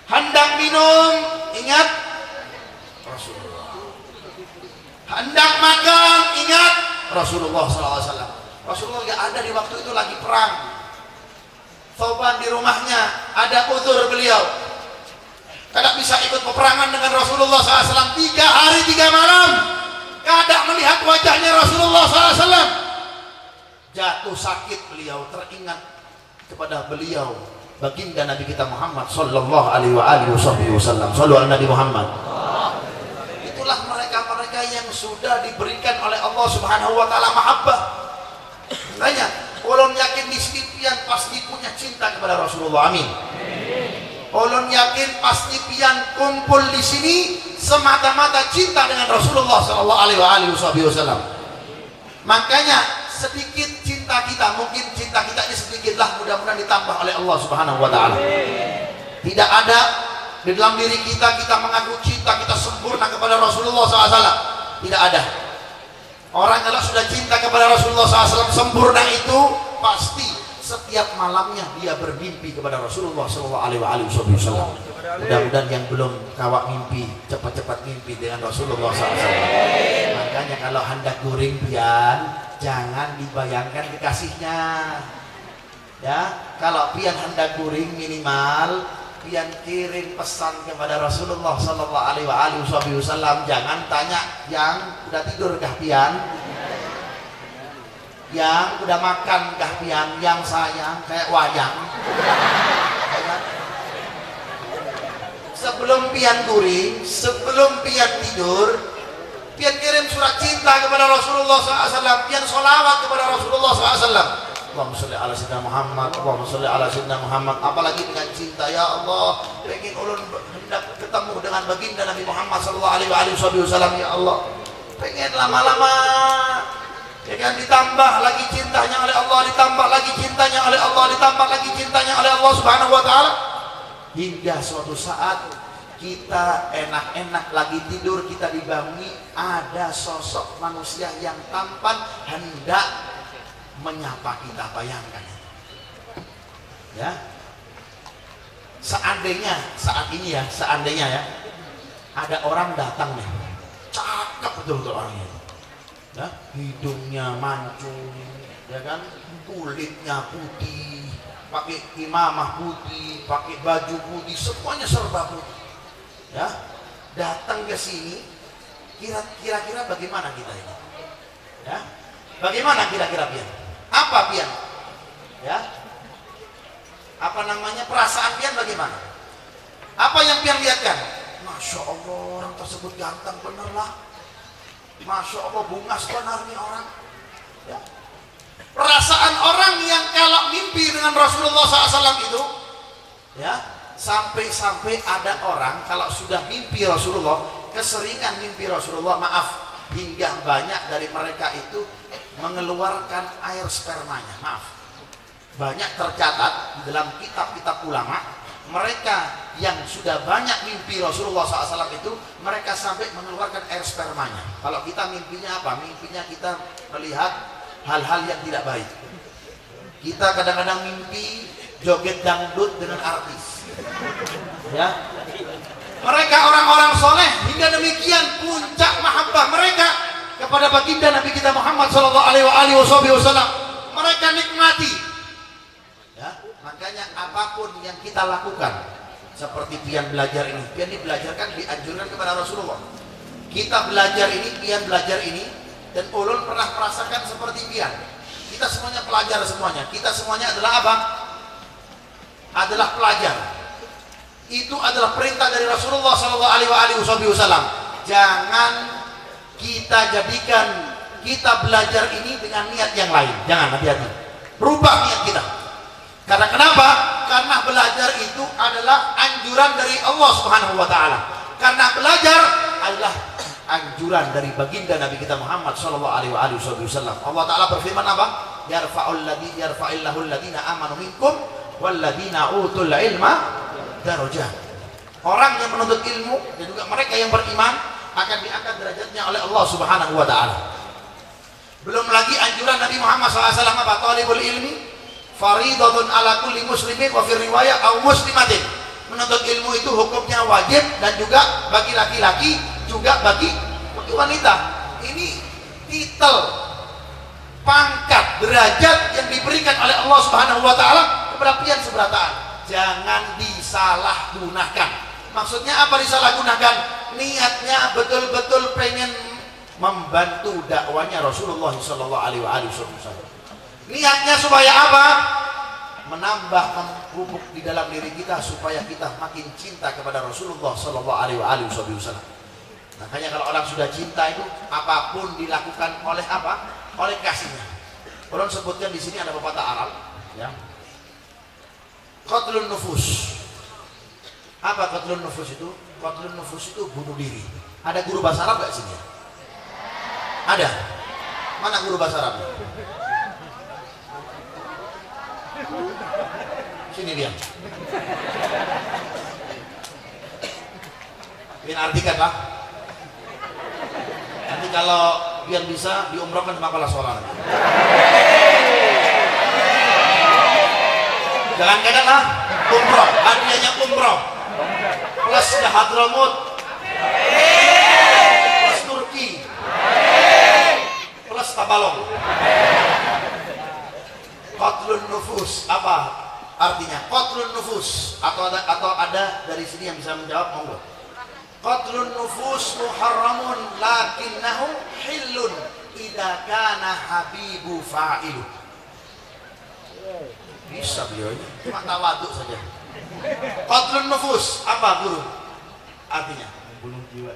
Hendak minum, ingat Rasulullah. Hendak makan, ingat Rasulullah SAW. Rasulullah gak ada di waktu itu, lagi perang. Thauban di rumahnya, ada uzur beliau. Kadang bisa ikut peperangan dengan Rasulullah SAW 3 hari 3 malam. Kadang melihat wajahnya Rasulullah SAW. Jatuh sakit beliau, teringat kepada beliau baginda Nabi kita Muhammad sallallahu alaihi wasallam. Sallu ala Nabi Muhammad. Itulah mereka-mereka yang sudah diberikan oleh Allah Subhanahu wa taala mahabbah. Makanya ulun yakin di sini pian pasti punya cinta kepada Rasulullah. Amin. Ulun yakin pasti pian kumpul di sini semata-mata cinta dengan Rasulullah sallallahu alaihi wasallam. Makanya sedikit cinta kita, mungkin cinta kita ini sedikitlah, mudah-mudahan ditambah oleh Allah Subhanahu wa taala. Tidak ada di dalam diri kita mengaku cinta kita sempurna kepada Rasulullah SAW. Tidak ada. Orang kalau sudah cinta kepada Rasulullah SAW sempurna itu pasti setiap malamnya dia bermimpi kepada Rasulullah SAW. Mudah-mudahan yang belum kawak mimpi cepat-cepat mimpi dengan Rasulullah SAW. Makanya kalau hendak guring pian, jangan dibayangkan kekasihnya. Ya, kalau pian hendak guring minimal pian kirim pesan kepada Rasulullah sallallahu alaihi wasallam. Jangan tanya yang udah tidur kah pian, yang udah makan kah pian, yang sayang kayak wayang. Sebelum pian guring, sebelum pian tidur, pian kirim surat cinta kepada Rasulullah SAW, pian sholawat kepada Rasulullah SAW. Allahumma sholli ala sayyidina Muhammad, Allahumma sholli ala sayyidina Muhammad. Apalagi dengan cinta, ya Allah, pengen ulun hendak ketemu dengan baginda Nabi Muhammad sallallahu alaihi wasallam, ya Allah. Pengen lama-lama, ya kan, ditambah lagi cintanya oleh Allah, ditambah lagi cintanya oleh Allah, ditambah lagi cintanya oleh Allah Subhanahu wa taala. Hingga suatu saat kita enak-enak lagi tidur, kita dibangun ada sosok manusia yang tampan hendak menyapa kita. Bayangkan ya, seandainya saat ini ya, seandainya ya ada orang datang nih, cakep betul-betul orangnya, ya, hidungnya mancung, ya kan, kulitnya putih, pakai imamah putih, pakai baju putih, semuanya serba putih, ya, datang ke sini, kira-kira bagaimana kita ini, ya, bagaimana kira-kira pian, apa pian, ya, apa namanya, perasaan pian bagaimana, apa yang pian lihatkan? Masya Allah, orang tersebut ganteng bener lah, Masya Allah, bungas benar nih orang, ya. Perasaan orang yang kalau mimpi dengan Rasulullah SAW itu, ya, sampai ada orang kalau sudah mimpi Rasulullah, keseringan mimpi Rasulullah, maaf, hingga banyak dari mereka itu mengeluarkan air spermanya, maaf, banyak tercatat di dalam kitab-kitab ulama, mereka yang sudah banyak mimpi Rasulullah SAW itu, mereka sampai mengeluarkan air spermanya. Kalau kita mimpinya apa? Mimpinya kita melihat hal-hal yang tidak baik. Kita kadang-kadang mimpi joget dangdut dengan artis, ya. Mereka orang-orang soleh, hingga demikian puncak mahabbah mereka kepada baginda Nabi kita Muhammad SAW. Mereka nikmati, ya. Makanya apapun yang kita lakukan, seperti pian belajar ini, pian dibelajarkan, dianjurkan kepada Rasulullah. Kita belajar ini, pian belajar ini, dan ulun pernah merasakan seperti pian. Kita semuanya pelajar semuanya. Kita semuanya adalah apa? Adalah pelajar. Itu adalah perintah dari Rasulullah SAW. Jangan kita jadikan kita belajar ini dengan niat yang lain. Jangan, hati-hati. Rubah niat kita. Karena kenapa? Karena belajar itu adalah anjuran dari Allah Subhanahu wa taala. Karena belajar adalah anjuran dari baginda Nabi kita Muhammad sallallahu alaihi wasallam. Allah taala berfirman apa? Yarfa'illahu alladziina amanu minkum walladziina utul ilma darajat. Orang yang menuntut ilmu dan juga mereka yang beriman akan diangkat derajatnya oleh Allah Subhanahu wa taala. Belum lagi anjuran Nabi Muhammad SAW apa? Talibul ilmi faridatun ala kulli muslimin wa fi riwayah au muslimatin. Menuntut ilmu itu hukumnya wajib dan juga bagi laki-laki, juga bagi wanita. Ini titel, pangkat, derajat yang diberikan oleh Allah Subhanahu wa taala kepada pian seberataan. Jangan disalahgunakan. Maksudnya apa disalahgunakan? Niatnya betul-betul pengen membantu dakwanya Rasulullah sallallahu alaihi wasallam. Niatnya supaya apa? Menambah, memupuk di dalam diri kita supaya kita makin cinta kepada Rasulullah sallallahu alaihi wasallam. Makanya kalau orang sudah cinta itu apapun dilakukan oleh apa? Oleh kasihnya. Orang sebutkan di sini ada pepatah Arab, ya. Qatlun nufus. Apa qatlun nufus itu? Qatlun nufus itu bunuh diri. Ada guru bahasa Arab enggak sini? Ada. Mana guru bahasa Arabnya? Sini dia. Biar artikan Pak. Nanti kalau biar bisa diumrahkan sama kepala sekolah. Jangan-jangan lah umroh, hadiahnya umroh plus ke Hadramut, plus Turki, plus Tabalong. Qatlun nufus apa artinya? Qatlun nufus atau ada dari sini yang bisa menjawab, monggo. Qatlun nufus muharramun lakinnahu hillun idza kana habibu fa'ilu. Bisa beliau ini cuma tawaduk saja. Qatlun nufus apa guru? Artinya bunuh jiwa.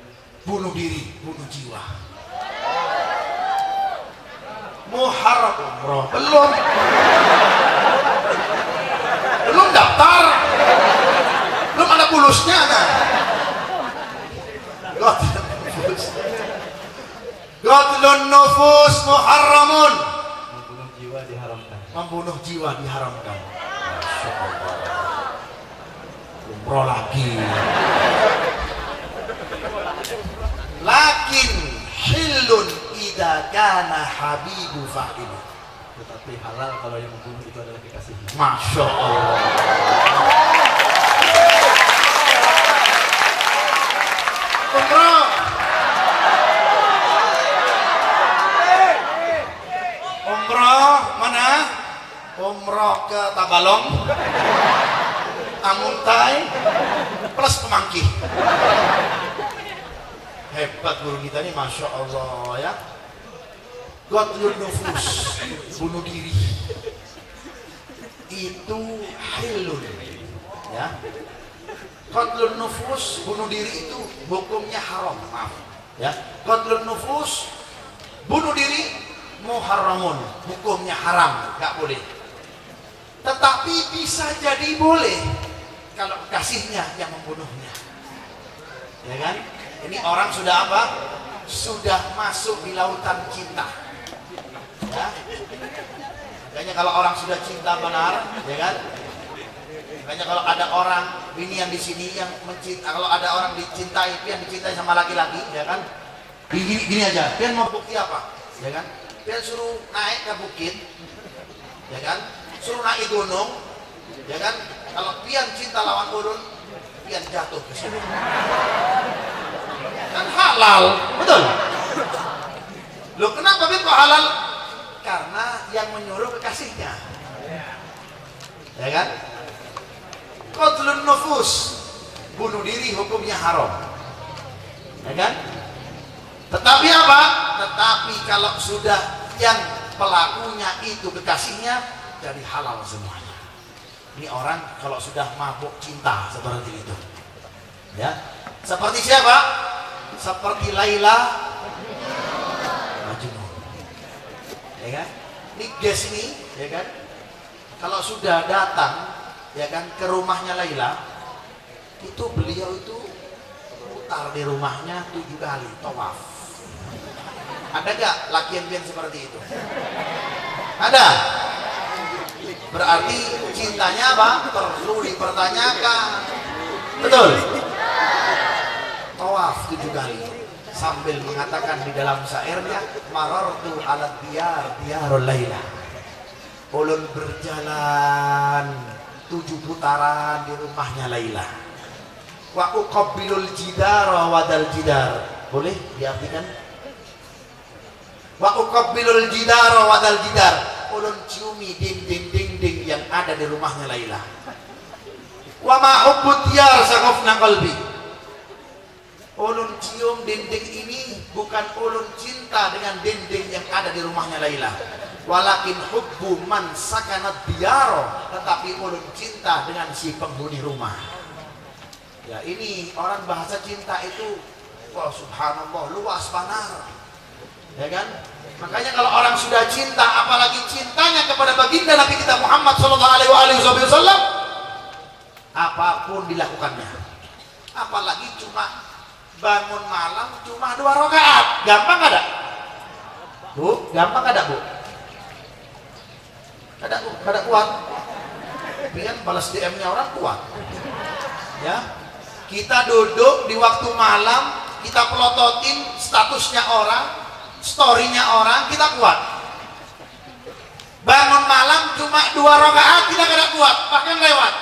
Bunuh diri, bunuh jiwa. Muharram umroh belum daftar, belum ada bulusnya kan? Qatlun nufus muharramun. Membunuh jiwa diharamkan. Membunuh jiwa diharamkan. Masya Allah. Umroh lagi. Lakin hillun idza kana habibu fa'ilu. Tetapi halal kalau yang membunuh itu adalah kekasih. Masya Allah. Umroh. tabalong, amuntai, plus pemangki. Hebat guru kita ini, masya Allah ya. Qatlun nufus, bunuh diri itu halul ya. Qatlun nufus, bunuh diri itu hukumnya haram, maaf ya. Qatlun nufus, bunuh diri muharramun, hukumnya haram, nggak boleh. Tetapi bisa jadi boleh kalau kasihnya yang membunuhnya, ya kan? Ini orang sudah apa? Sudah masuk di lautan cinta, ya. Makanya kalau orang sudah cinta benar, ya kan? Makanya kalau ada orang ini yang di sini yang mencinta, kalau ada orang dicintai, yang dicintai sama laki-laki, ya kan? Gini aja, pian mau bukti apa? Ya kan? Pian suruh naik ke bukit, ya kan? Suruh naik gunung, ya kan? Kalau pian cinta lawan gurun, pian jatuh ke sini. Kan halal, betul? Loh kenapa pian kok halal? Karena yang menyuruh kekasihnya, ya kan? Qatlun nufus, bunuh diri hukumnya haram, ya kan? Tetapi apa? Tetapi kalau sudah yang pelakunya itu kekasihnya, jadi halal semuanya. Ini orang kalau sudah mabuk cinta seperti itu, ya. Seperti siapa? Seperti Laila Majnun, ya kan? Ini guys ini, ya kan? Kalau sudah datang, ya kan, ke rumahnya Laila, itu beliau itu putar di rumahnya 7 kali tawaf. Ada gak laki yang seperti itu? Ada. Berarti cintanya apa? Perlu dipertanyakan. Betul. Tawaf 7 kali sambil mengatakan di dalam syairnya, marartu ala diyarul Laila. Ulun berjalan 7 putaran di rumahnya Laila. Wa uqabbilul jidara wadal jidar. Boleh diartikan? Wa uqabbilul jidara wadal jidar. Ulun ciumi dinding yang ada di rumahnya Laila. Wa ma hubbut diyar saqafna qalbi. Ulun cium dinding ini bukan ulun cinta dengan dinding yang ada di rumahnya Laila. Walakin hubbu man sakanat diyaro, tetapi ulun cinta dengan si penghuni rumah. Ya ini orang bahasa cinta itu, wah subhanallah, luas banar, ya kan? Makanya kalau orang sudah cinta, apalagi cintanya kepada baginda Nabi kita Muhammad sallallahu alaihi wasallam, apapun dilakukannya. Apalagi cuma bangun malam cuma 2 rakaat, gampang ada? Bu, gampang ada bu? Ada kuat. Tapi kan balas DM-nya orang kuat. Ya. Kita duduk di waktu malam, kita pelototin statusnya orang, story-nya orang, kita kuat. Bangun malam cuma 2 rakaat kita kada kuat, bahkan lewat.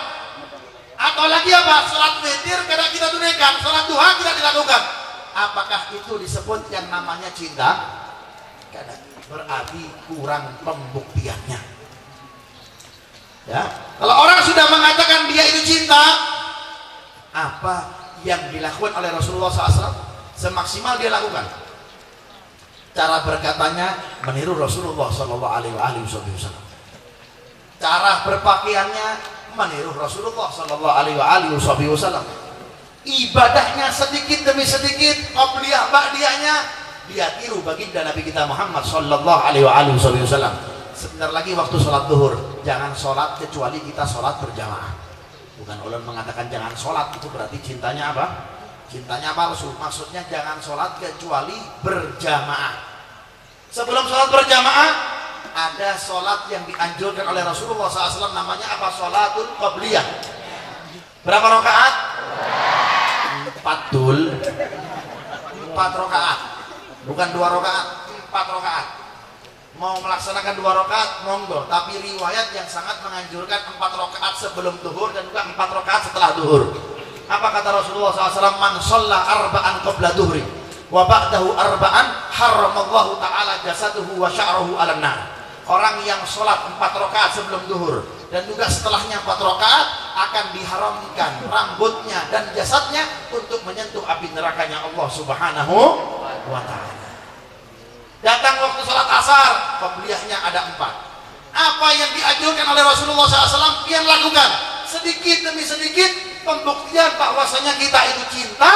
Atau lagi apa? Salat witir kada kita tunaikan, salat duha tidak dilakukan. Apakah itu disebut yang namanya cinta? Kada. Berarti kurang pembuktiannya. Ya, kalau orang sudah mengatakan dia itu cinta, apa yang dilakukan oleh Rasulullah SAW semaksimal dia lakukan. Cara berkatanya meniru Rasulullah SAW. Cara berpakaiannya meniru Rasulullah SAW. Ibadahnya sedikit demi sedikit, qabliyah ba'diyahnya dia tiru baginda Nabi kita Muhammad SAW. Sebentar lagi waktu sholat duhur, jangan sholat kecuali kita sholat berjamaah. Bukan ulun mengatakan jangan sholat, itu berarti cintanya apa? Cintanya palsu. Maksudnya jangan sholat kecuali berjamaah. Sebelum sholat berjamaah, ada sholat yang dianjurkan oleh Rasulullah SAW, namanya apa? Sholatul qabliyah. Berapa rakaat? 4 dul. 4 rakaat, bukan 2 rakaat, 4 rakaat. Mau melaksanakan 2 rakaat monggo, tapi riwayat yang sangat menganjurkan 4 rakaat sebelum duhur dan juga 4 rakaat setelah duhur. Apa kata Rasulullah SAW? Man sholla arba'an qabla duhri wa ba'dahu arba'an haramallahu ta'ala jasaduhu wa sya'ruhu 'alan nar. Orang yang sholat 4 rakaat sebelum duhur dan juga setelahnya 4 rakaat akan diharamkan rambutnya dan jasadnya untuk menyentuh api nerakanya Allah Subhanahu wa ta'ala. Datang waktu salat asar, qabliyahnya ada 4. Apa yang dianjurkan oleh Rasulullah SAW pian lakukan, sedikit demi sedikit pembuktian bahwasanya kita itu cinta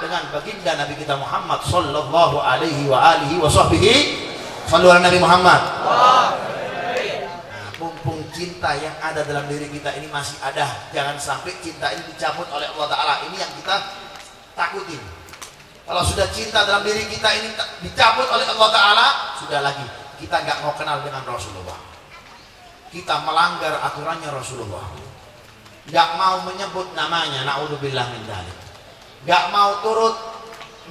dengan baginda Nabi kita Muhammad sallallahu alaihi wa alihi wa sahbihi. Sallu ala Nabi Muhammad. Mumpung cinta yang ada dalam diri kita ini masih ada, jangan sampai cinta ini dicabut oleh Allah Ta'ala. Ini yang kita takutin. Kalau sudah cinta dalam diri kita ini dicabut oleh Allah Ta'ala, sudah lagi kita nggak mau kenal dengan Rasulullah, kita melanggar aturannya Rasulullah, nggak mau menyebut namanya, na'udzubillah min dzalik, nggak mau turut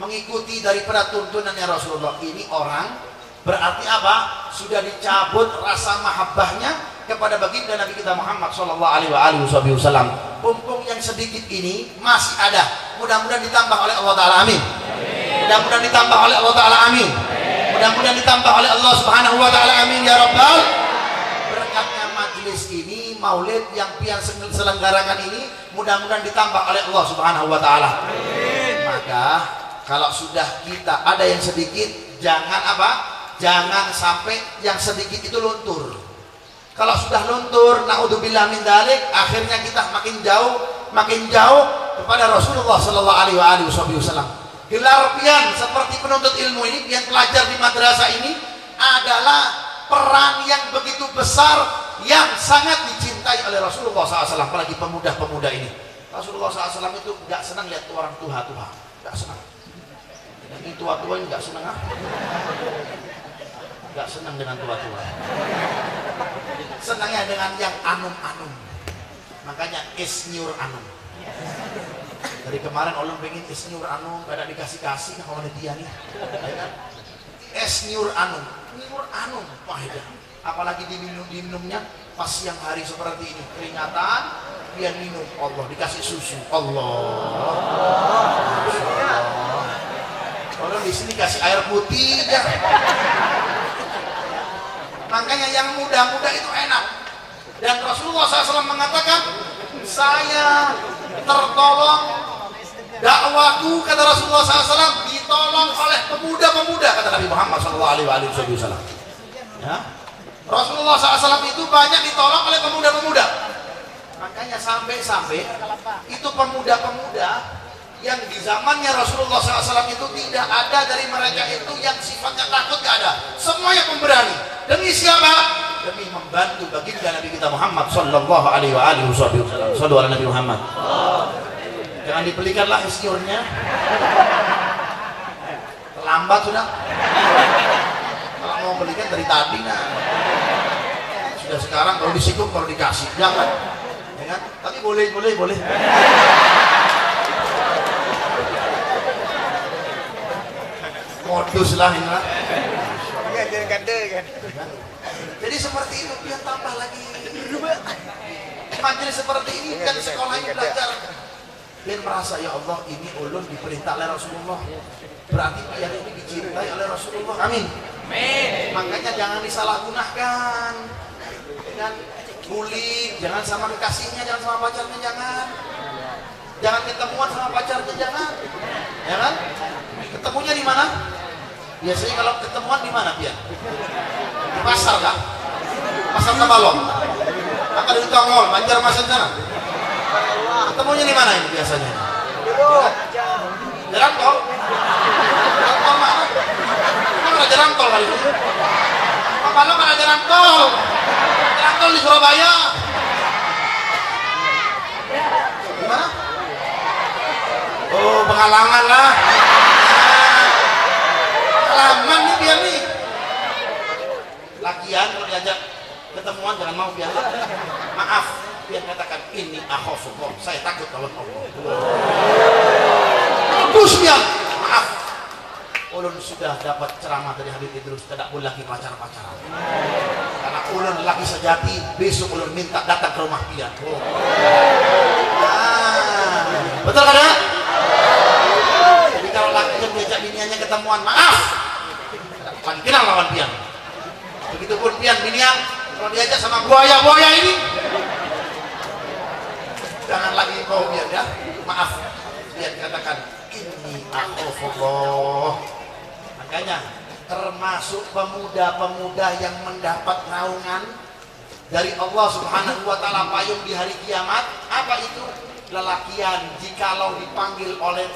mengikuti daripada tuntunannya Rasulullah. Ini orang berarti apa? Sudah dicabut rasa mahabbahnya kepada baginda Nabi kita Muhammad sallallahu alaihi wasallam. Mumpung yang sedikit ini masih ada, mudah-mudahan ditambah oleh Allah Ta'ala, amin. Mudah-mudahan ditambah oleh Allah Ta'ala, amin. Mudah-mudahan ditambah oleh Allah Subhanahu wa Ta'ala, amin ya rabbal. Berkatnya majelis ini, maulid yang pian selenggarakan ini, mudah-mudahan ditambah oleh Allah Subhanahu wa Ta'ala. Maka kalau sudah kita ada yang sedikit, jangan apa? Jangan sampai yang sedikit itu luntur. Kalau sudah luntur, naudzubillah min dzalik, akhirnya kita makin jauh kepada Rasulullah sallallahu alaihi wasallam. Gelar pian seperti penuntut ilmu ini, pian pelajar di madrasah ini adalah peran yang begitu besar yang sangat dicintai oleh Rasulullah SAW, apalagi pemuda-pemuda ini. Rasulullah SAW itu nggak senang lihat orang tua-tua, nggak senang. Ini tua-tua ini nggak senang, nggak senang dengan tua-tua. Senangnya dengan yang anum-anum. Makanya isnyur anum. Dari kemarin ulun pengen isnyur anum, pada dikasih-kasih kalau dia nih, ya kan? Isnyur anum, nyur anum, faedah. Apalagi diminumnya pas siang hari seperti ini, keringatan, dia minum, Allah dikasih susu, Allah. Orang di sini kasih air putih ya. Makanya yang muda-muda itu enak. Dan Rasulullah SAW mengatakan, saya tertolong, dakwaku kata Rasulullah SAW ditolong oleh pemuda-pemuda, kata Nabi Muhammad SAW. Ya. Rasulullah SAW itu banyak ditolong oleh pemuda-pemuda. Makanya sampai-sampai itu pemuda-pemuda yang di zamannya Rasulullah SAW itu tidak ada dari mereka itu yang sifatnya takut, gak ada. Semuanya pemberani. Demi siapa? Demi membantu baginda Nabi kita Muhammad sallallahu alaihi wasallam. Sallu ala Nabi Muhammad. Jangan dibelikanlah isnyurnya. Terlambat sudah. Kalau mau belikan dari tadi nah. Sudah sekarang kalau disikung kalau dikasih. Jangan. Ya kan? Tapi boleh. Modus lah ini lah. Jadi seperti itu dia tambah lagi. Majelis seperti ini kan sekolahnya belajar. Dia merasa ya Allah ini ulun diperintah oleh Rasulullah. Berarti dia ini dicintai oleh Rasulullah. Amin. Makanya jangan disalahgunakan. Dengan bully, jangan sama kekasihnya, jangan sama pacarnya, jangan. Jangan ketemuan sama pacarnya, jangan. Ya kan? Ketemunya di mana? Biasanya kalau ketemuan di mana dia? Di pasar kah? Pasar Tabalong? Atau di Tongol, Banjarmasin sana? Ketemunya di mana ini biasanya? Jalan tol? Jalan tol mana? Emang ada jalan tol kali ini? Mana ada jalan tol? Jalan tol di Surabaya? Di mana? Oh, Pengalangan lah. Pengalaman nih biar nih. Lagian kalau diajak ketemuan jangan mau biar. Maaf, biar katakan ini akhafullah. Saya takut kalau Allah. Terus biar. Maaf. Ulun sudah dapat ceramah dari Habib Idrus, tidak boleh lagi pacar-pacaran. Karena ulun laki sejati, besok ulun minta datang ke rumah pian. Oh. Betul kan ya? Jadi kalau laki yang diajak biniannya ketemuan, maaf, lagi kenal lawan pian. Begitupun pian binian, kalau diajak sama buaya-buaya ini, Jangan lagi kau biar ya. Maaf. Biar katakan ini akhafullah. Makanya termasuk pemuda-pemuda yang mendapat naungan dari Allah Subhanahu wa taala payung di hari kiamat. Apa itu? Lelakian jikalau dipanggil oleh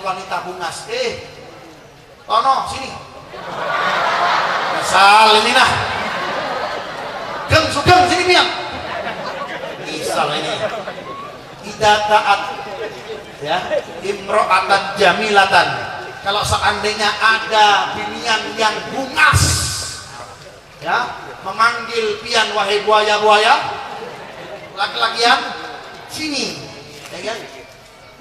wanita bungas. Tono sini. Misal ini nah. Sugeng sini biang. Misal ini. Tidak taat ya, imro'atan jamilatan. Kalau seandainya ada binian yang bungas ya, memanggil pian wahai buaya-buaya, laki-lakian sini ya kan?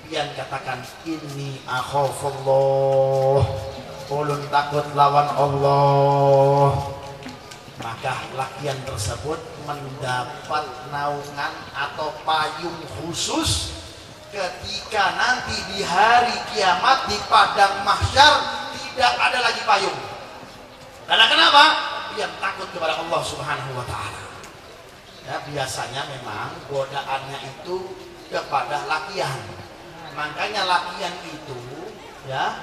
Pian katakan ini akhafullah, ulun takut lawan Allah. Maka lakian tersebut mendapat naungan atau payung khusus ketika nanti di hari kiamat di padang mahsyar tidak ada lagi payung. Karena kenapa? Dia takut kepada Allah Subhanahu wa taala. Ya, biasanya memang godaannya itu kepada lakian. Makanya lakian itu ya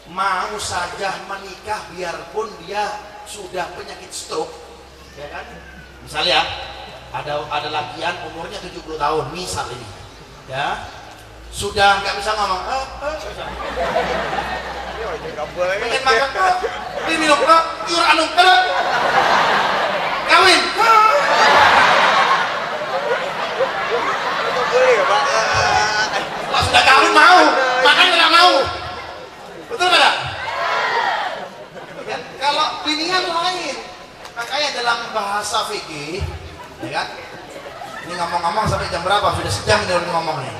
mau saja menikah biarpun dia sudah penyakit stroke, ya kan? Misalnya ada lakian umurnya 70 tahun, misal ini, ya sudah nggak bisa ngomong, pengen makan kok, ini minum kok, iur anu kok, kawin, kalau sudah kawin mau, makanya nggak mau, betul nggak? Kalau binian lain, makanya dalam bahasa fikih, ya kan? Ini ngomong-ngomong sampai jam berapa? Sudah sejam ini udah ngomong nih.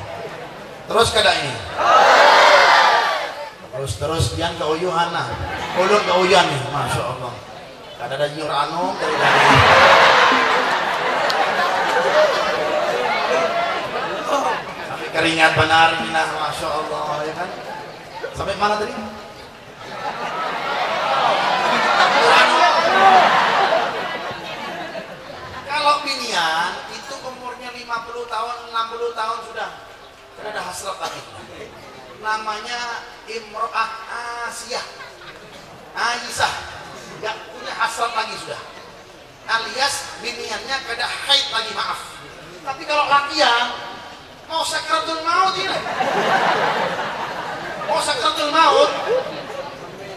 Terus kada ini. Terus pian keuyuhan nah. Ulun keuyuhan nih, masya Allah. Kada ada nyur anu dari sampai keringat benar ini nah, masya Allah ya kan. Sampai mana tadi? Kalau binian itu umurnya 50 tahun, 60 tahun sudah ada hasrat lagi. Namanya imro'ah Aisyah, nggak punya hasrat lagi sudah. Alias biniannya kada haid lagi, maaf. Tapi kalau lakian mau sakratul maut ini, mau sakratul maut,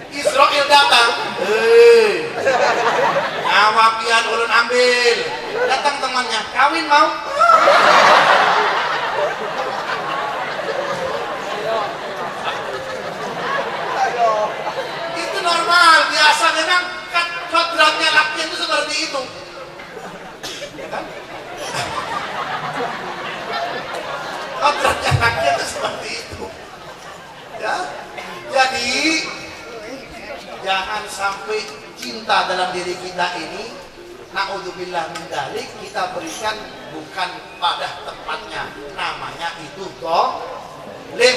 Israel datang, nyawa pian ulun ambil, datang temannya, kawin mau? Itu normal, biasa memang kodratnya laki itu seperti itu. Kodratnya laki itu seperti itu. Ya, jadi jangan sampai cinta dalam diri kita ini, naudzubillah min dzalik, kita berikan bukan pada tempatnya. Namanya itu dolim.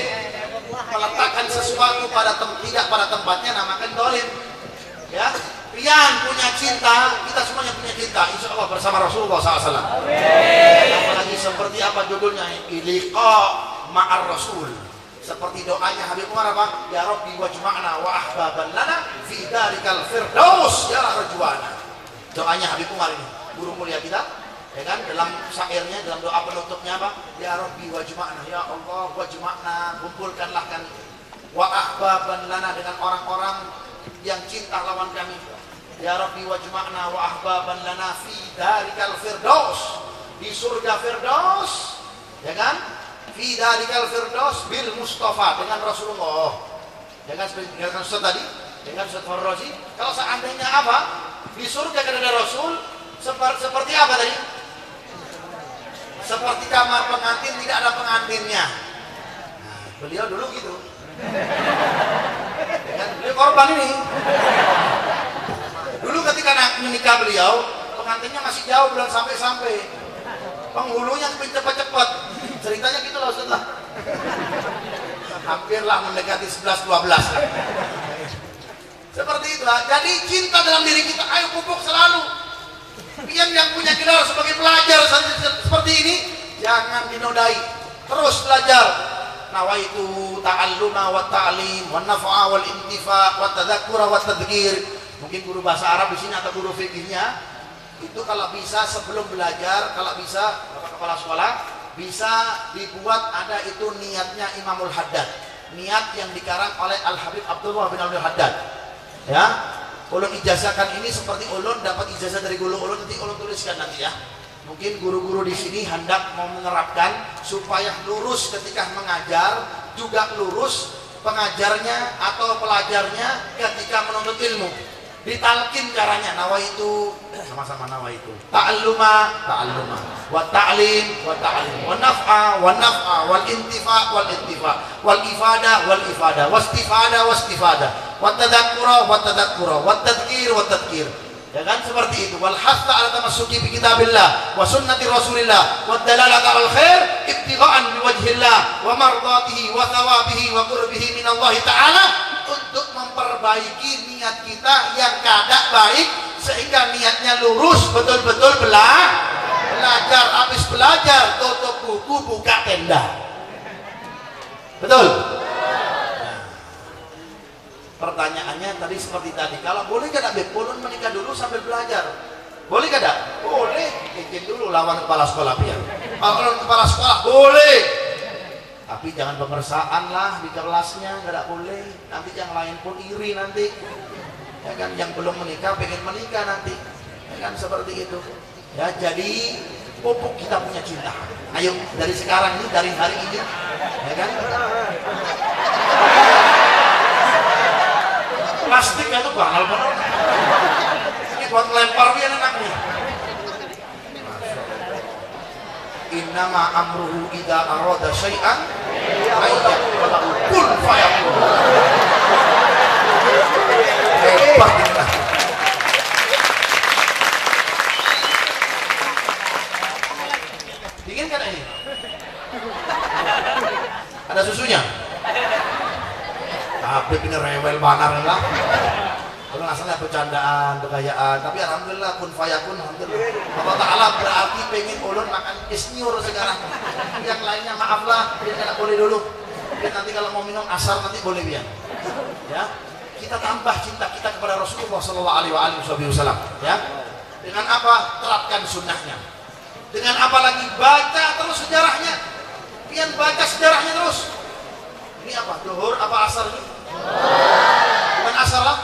Meletakkan sesuatu tidak pada tempatnya namakan dolim. Ya, pian punya cinta, kita semuanya punya cinta, insya Allah bersama Rasulullah SAW. Apalagi seperti apa judulnya? Liqa ma'ar Rasul. Seperti doanya Habib Umar apa? Ya Rabbi wajma'na wa ahbaban lana fi darikal firdaus ya rajwana. Doanya Habib Umar ini, guru mulia kita, ya kan? Dalam syairnya, dalam doa penutupnya apa? Ya Rabbi wajma'na, ya Allah wajma'na, kumpulkanlah kami wa ahbaban lana dengan orang-orang yang cinta lawan kami. Ya Rabbi wajma'na wa ahbaban lana fi darikal firdaus, di surga firdaus, ya kan? Fi dalikal firdaus bil Mustafa, dengan Rasulullah. Dengan Ustaz tadi, dengan Ustaz Farrozi. Kalau seandainya apa? Di surga kan ada Rasul, seperti apa tadi? Seperti kamar pengantin tidak ada pengantinnya. Nah, beliau dulu gitu. Dengan beliau korban ini. Dulu ketika menikah beliau, pengantinnya masih jauh, belum sampai-sampai. Penghulunya cepat-cepat. Ceritanya gitu lah Ustaz lah. Hampirlah mendekati 11-12 lah. Seperti itulah. Jadi cinta dalam diri kita, ayo pupuk selalu. Yang punya gelar sebagai pelajar seperti ini, jangan dinodai, terus belajar. Nawaitu ta'alluma wa ta'lim wa naf'a wal intifa wa tadzakkura wa tadhkir. Mungkin guru bahasa Arab di sini atau guru fikihnya itu kalau bisa sebelum belajar, kalau bisa Bapak kepala sekolah bisa dibuat ada itu niatnya Imamul Haddad, niat yang dikarang oleh Al Habib Abdullah bin Abdul Haddad. Ya, ulun ijazahkan ini seperti ulun dapat ijazah dari guru ulun, nanti ulun tuliskan nanti ya. Mungkin guru-guru di sini hendak mau menerapkan supaya lurus ketika mengajar, juga lurus pengajarnya atau pelajarnya ketika menuntut ilmu. Ditalkin caranya, nawaitu, sama-sama nawaitu. Ta'alluma, ta'alluma, wa ta'lim, wa ta'lim, wa naf'a, wal intifa, wal ifada, wa tadzakkura, wa tadhkir. Ya kan seperti itu. Wal hatha ala tamassuki bi kitabillah wa sunnati rasulillah wa dalalata al khair ibtigha'an biwajhillah wa mardatihi wa thawabihi wa qurbihi min Allah taala, untuk memperbaiki niat kita yang kada baik sehingga niatnya lurus, betul-betul belajar. Habis belajar tutup buku, buka tenda. Betul? Pertanyaannya tadi seperti tadi, kalau boleh gak Beb, ulun menikah dulu sambil belajar? Boleh gak? Boleh, izin dulu lawan kepala sekolah biar. Kalau kepala sekolah boleh, tapi jangan pemersaan lah di kelasnya, gak boleh. Nanti yang lain pun iri nanti. Ya kan, yang belum menikah pengen menikah nanti. Ya kan seperti itu. Ya, jadi pupuk kita punya cinta. Ayo dari sekarang ini, dari hari ini, ya kan? Plastiknya tuh bakal bener. Ini buat lempar dia anaknya. Innama amruhu idza arada syai'an ayyaqula lahu kun fayakun. Hebat kita. Dingin kan ini? Ada susunya? Tapi ini rewel banar lah. Kalau asalnya bercandaan, bergayaan, tapi alhamdulillah kun fayakun, alhamdulillah. Allah Ta'ala berarti pengen ulun makan isnyur sekarang. Yang lainnya maaflah, dia tidak boleh dulu. Dia nanti kalau mau minum asar nanti boleh biar. Ya, kita tambah cinta kita kepada Rasulullah Sallallahu Alaihi Wasallam. Ya, dengan apa? Terapkan sunnahnya. Dengan apa lagi? Baca terus sejarahnya. Pian baca sejarahnya terus. Ini apa? Zuhur apa asar ini? Bukan asar lah.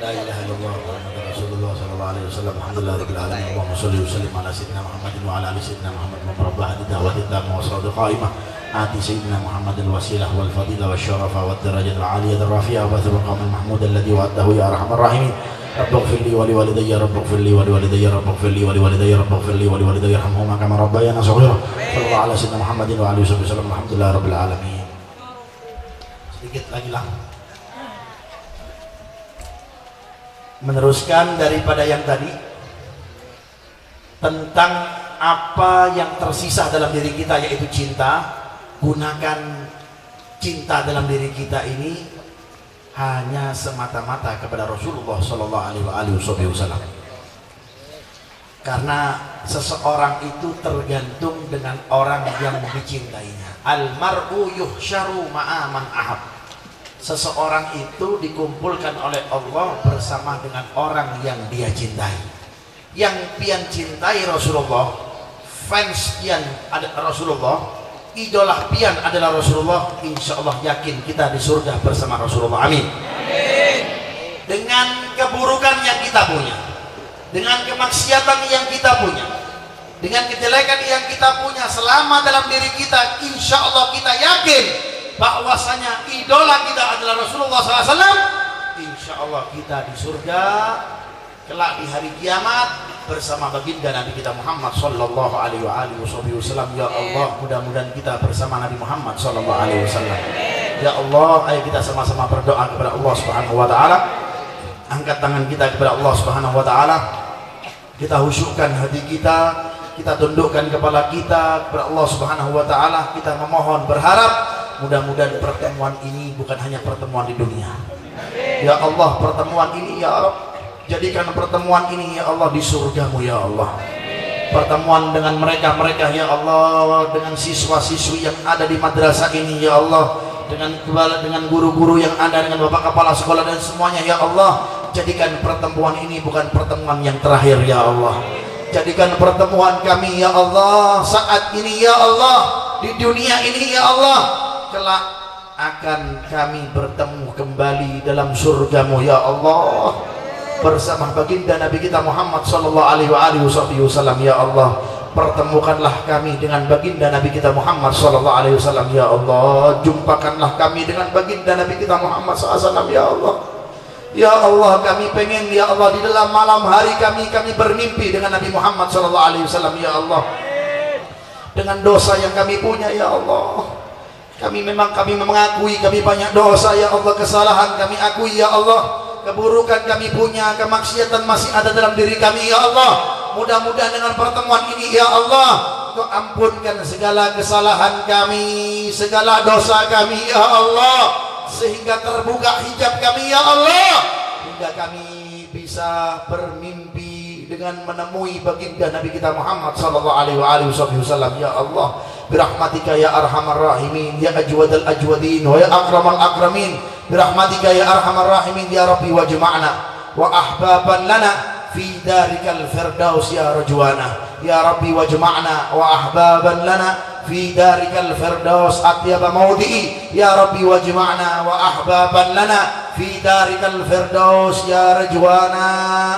La ilaha illallah Muhammadur Rasulullah sallallahu alaihi wasallam. Alhamdulillahirabbil alamin. Allahumma shalli wa sallim ala sayyidina Muhammadin wa ala ali sayyidina Muhammad wa rabbah da'wati tamma wa salatu qa'imah. Ati sayyidina Muhammadil wasilah wal fadilah wasyarafa wad darajat al aliyah ar-rafi'ah wa thawab al mahmud alladhi wa'adahu ya arhamar rahimin. Rabbighfir li wa li walidayya, rabbighfir li wa li walidayya, rabbighfir li wa li walidayya, rabbighfir li wa li walidayya, irhamhuma kama rabbayana shaghira. Sallallahu ala sayyidina Muhammadin wa alihi wasallam. Alhamdulillahirabbil alamin. Sedikit lagi lah. Meneruskan daripada yang tadi tentang apa yang tersisa dalam diri kita, yaitu cinta. Gunakan cinta dalam diri kita ini hanya semata-mata kepada Rasulullah Sallallahu Alaihi Wasallam. Karena seseorang itu tergantung dengan orang yang dicintainya. Al-mar'u yuhsyaru ma'a man ahab. Seseorang itu dikumpulkan oleh Allah bersama dengan orang yang dia cintai. Yang pian cintai Rasulullah, fans pian ada Rasulullah, idola pian adalah Rasulullah, insya Allah yakin kita di surga bersama Rasulullah. Amin. Dengan keburukan yang kita punya, dengan kemaksiatan yang kita punya, dengan kejelekan yang kita punya, selama dalam diri kita, insya Allah kita yakin bahwasanya idola kita adalah Rasulullah SAW. Insya Allah kita di surga kelak di hari kiamat bersama baginda Nabi kita Muhammad Sallallahu Alaihi Wasallam. Ya Allah, mudah-mudahan kita bersama Nabi Muhammad Sallallahu Alaihi Wasallam. Ya Allah, ayo kita sama-sama berdoa kepada Allah Subhanahu Wa Taala. Angkat tangan kita kepada Allah Subhanahu Wa Taala. Kita khusyukkan hati kita, kita tundukkan kepala kita kepada Allah Subhanahu Wa Taala. Kita memohon, berharap mudah-mudahan pertemuan ini bukan hanya pertemuan di dunia. Ya Allah, pertemuan ini ya Rabb, jadikan pertemuan ini ya Allah di surgamu ya Allah. pertemuan dengan mereka ya Allah, dengan siswa-siswi yang ada di madrasah ini ya Allah, dengan guru-guru yang ada, dengan bapak kepala sekolah dan semuanya ya Allah. Jadikan pertemuan ini bukan pertemuan yang terakhir ya Allah. Jadikan pertemuan kami ya Allah saat ini ya Allah, di dunia ini ya Allah, kelak akan kami bertemu kembali dalam surgamu ya Allah, bersama baginda Nabi kita Muhammad sallallahu alaihi wasallam ya Allah. Pertemukanlah kami dengan baginda Nabi kita Muhammad sallallahu alaihi wasallam ya Allah. Jumpakanlah kami dengan baginda Nabi kita Muhammad sallallahu alaihi wasallam ya Allah. Ya Allah, kami pengen ya Allah di dalam malam hari kami bermimpi dengan Nabi Muhammad sallallahu alaihi wasallam ya Allah. Dengan dosa yang kami punya ya Allah, kami mengakui kami banyak dosa ya Allah, kesalahan kami akui ya Allah, keburukan kami punya, kemaksiatan masih ada dalam diri kami ya Allah. Mudah-mudahan dengan pertemuan ini ya Allah, Engkau ampunkan segala kesalahan kami, segala dosa kami ya Allah, sehingga terbuka hijab kami ya Allah, hingga kami bisa bermimpi dengan menemui baginda Nabi kita Muhammad sallallahu alaihi wasallam ya Allah. Birahmatika ya arhamar rahimin ya ajwadal ajwadin wa ya akramal akramin, birahmatika ya arhamar rahimin ya Rabbi wajma'na wa ahbaban lana fi darikal firdaus ya rajwana, ya Rabbi wajma'na wa ahbaban lana fi darikal firdaus atyaba maudhi'i, ya Rabbi wajma'na wa ahbaban lana fi darikal firdaus ya rajwana,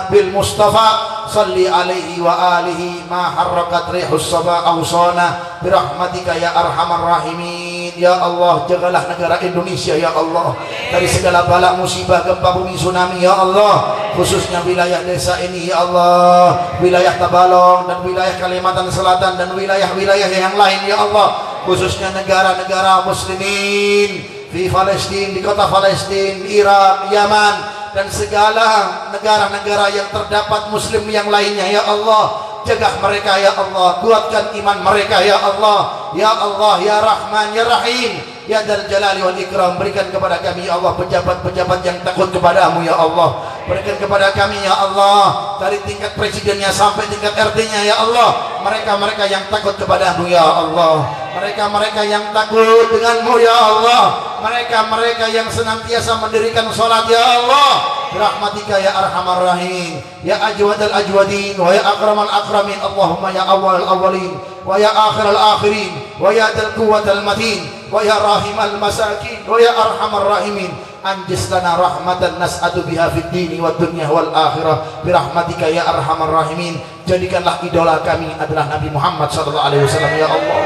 bil Mustafa salli alaihi wa alihi ma harrakat rihus sabah awsana, birahmatika ya arhamar rahimin ya Allah. Jagalah negara Indonesia ya Allah dari segala bala musibah, gempa bumi, tsunami ya Allah, khususnya wilayah desa ini ya Allah, wilayah Tabalong dan wilayah Kalimantan Selatan dan wilayah-wilayah yang lain ya Allah, khususnya negara-negara muslimin di Palestina, di kota Palestina, Irak, Yaman dan segala negara-negara yang terdapat muslim yang lainnya ya Allah. Jaga mereka ya Allah, kuatkan iman mereka ya Allah, ya Allah ya Rahman ya Rahim ya Dzal Jalali wal Ikram. Berikan kepada kami ya Allah pejabat-pejabat yang takut kepadamu ya Allah. Berikan kepada kami ya Allah, dari tingkat presidennya sampai tingkat RT-nya ya Allah, mereka-mereka yang takut kepadamu ya Allah, mereka-mereka yang takut denganmu ya Allah, mereka-mereka yang senantiasa mendirikan sholat ya Allah. Rahmatika ya arhamar rahim ya ajwadal ajwadin wa ya akramal akramin, Allahumma ya awwal awwalin wa ya akhir akhirin wa ya dzal quwwatal matin wa ya rahimal masakin wa ya arhamar rahimin, anjis lana rahmatan nas'adu biha fid dini wad dunya wal akhirah, birahmatika ya arhamar rahimin. Jadikanlah idola kami adalah Nabi Muhammad sallallahu alaihi wasallam ya Allah.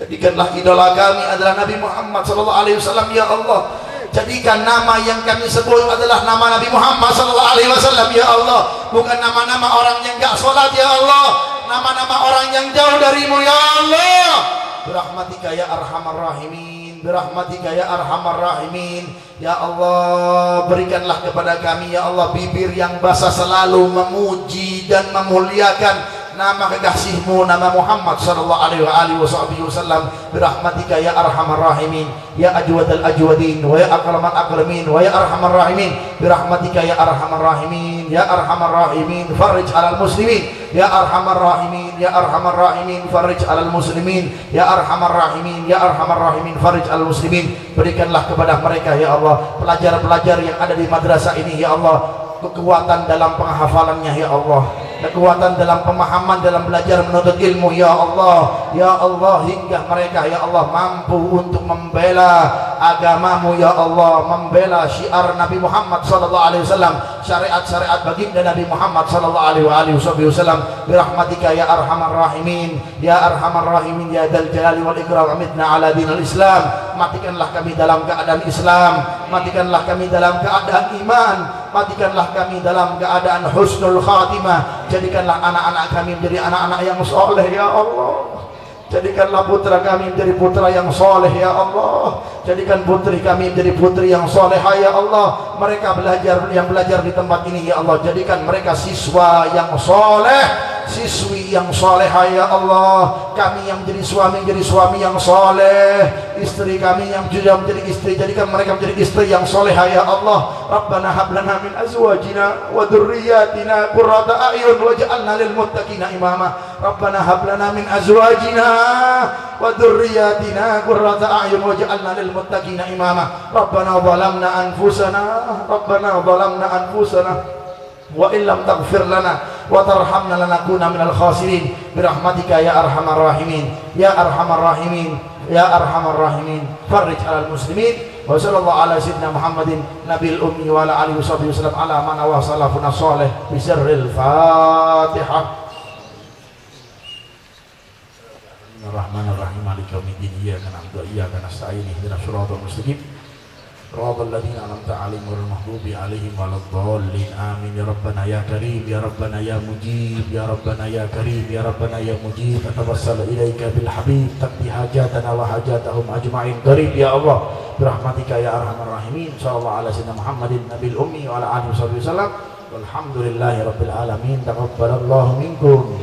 Jadikanlah idola kami adalah Nabi Muhammad sallallahu alaihi wasallam ya Allah. Jadikan nama yang kami sebut adalah nama Nabi Muhammad sallallahu alaihi wasallam ya Allah, bukan nama-nama orang yang enggak salat ya Allah, nama-nama orang yang jauh darimu ya Allah. Birahmatika ya arhamar rahimin, birahmatika ya arhamar rahimin ya Allah. Berikanlah kepada kami ya Allah bibir yang basah selalu memuji dan memuliakan nama kekasihmu, nama Muhammad sallallahu alaihi wasallam. Birahmatika ya arhamar rahimin ya ajwadal ajwadin wa ya akramal akramin wa ya arhamar rahimin, birahmatika ya arhamar rahimin ya arhamar rahimin, farij alal muslimin ya arhamar rahimin ya arhamar rahimin, farij alal muslimin ya arhamar rahimin ya arhamar rahimin, farij alal muslimin. Berikanlah kepada mereka ya Allah, pelajar-pelajar yang ada di madrasah ini ya Allah, kekuatan dalam penghafalannya ya Allah, kekuatan dalam pemahaman dalam belajar menuntut ilmu ya Allah, ya Allah, hingga mereka ya Allah mampu untuk membela agamamu ya Allah, membela syiar Nabi Muhammad sallallahu alaihi wasallam, syariat-syariat baginda Nabi Muhammad sallallahu alaihi wasallam. Birahmatika ya arhamar rahimin ya arhamar rahimin ya Dzal Jalali wal Ikram, amitna ala dinil Islam. Matikanlah kami dalam keadaan Islam, matikanlah kami dalam keadaan iman, matikanlah kami dalam keadaan husnul khatimah. Jadikanlah anak-anak kami menjadi anak-anak yang soleh ya Allah. Jadikanlah putra kami menjadi putra yang soleh ya Allah. Jadikan putri kami menjadi putri yang solehah ya Allah. Mereka yang belajar di tempat ini ya Allah, jadikan mereka siswa yang soleh, siswi yang solehah ya Allah, kami yang jadi suami yang soleh, istri kami yang juga menjadi istri, jadikan mereka menjadi istri yang solehah ya Allah. Rabbana hab lana min azwajina wa dhurriyyatina qurrata a'yun waj'alna lil muttaqina imama. Rabbana hab lana min azwajina wa dhurriyyatina qurrata a'yun waj'alna lil muttaqina imama. Rabbana zalamna anfusana wa illam taghfir lana wa tarhamna lanakunanna minal khasirin birahmatika ya arhamar rahimin ya arhamar rahimin ya arhamar rahimin. Farij alal muslimin wa sallallahu ala sayyidina Muhammadin nabil ummi wa ala alihi wasallam ala man wa salafuna salih bi sirril Fatihah. Bismillahirrahmanirrahim. Maliki yaumiddin. Iyyaka na'budu wa iyyaka nasta'in. Ihdinas siratal mustaqim. Siratal ladzina an'amta 'alaihim ghairil maghdubi 'alaihim waladdallin. Amin ya rabbana ya karim ya rabbana ya mujib ya rabbana ya karim ya rabbana ya mujib. Atawassal ilaika bil habib taqdi hajatana wa hajatahum ajma'in. Qarib ya Allah birahmatika ya arhamar rahimin. Sallallahu ala sayyidina Muhammadin nabil ummi wa ala alihi wasallam. Walhamdulillahi rabbil alamin. Taqabbalallahu minkum.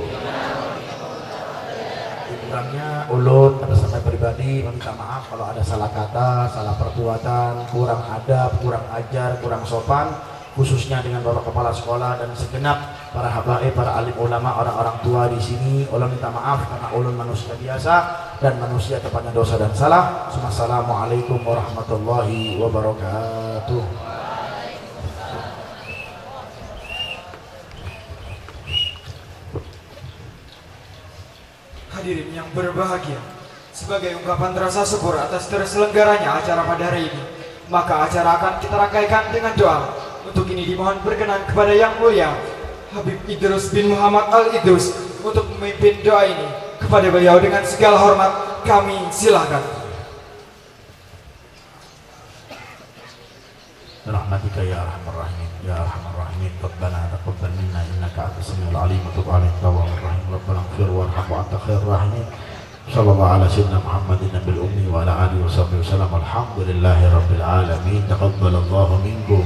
Kurangnya ulut atas nama pribadi meminta maaf kalau ada salah kata, salah perbuatan, kurang adab, kurang ajar, kurang sopan, khususnya dengan Bapak Kepala Sekolah dan segenap para habaib, para alim ulama, orang-orang tua di sini. Ulun minta maaf karena ulun manusia biasa dan manusia tepatnya dosa dan salah. Assalamualaikum warahmatullahi wabarakatuh. Hadirin yang berbahagia, sebagai ungkapan rasa syukur atas terselenggaranya acara pada hari ini, maka acara akan kita rangkaikan dengan doa. Untuk ini dimohon berkenan kepada Yang Mulia Habib Idrus bin Muhammad Al-Idrus untuk memimpin doa ini. Kepada beliau dengan segala hormat kami silakan. Rahmatika ya arhamar rahimin ya arhamar rahimin. Rabbana taqabbal minna innaka antas samiul alim wa tub alaina tawwabur rahim. Rabbana ighfir warham wa anta khairur rahimin. Sallallahu ala sayyidina Muhammadin nabil ummi wa ala alihi wasallam. Alhamdulillahi rabbil alamin. Taqabbalallahu minkum.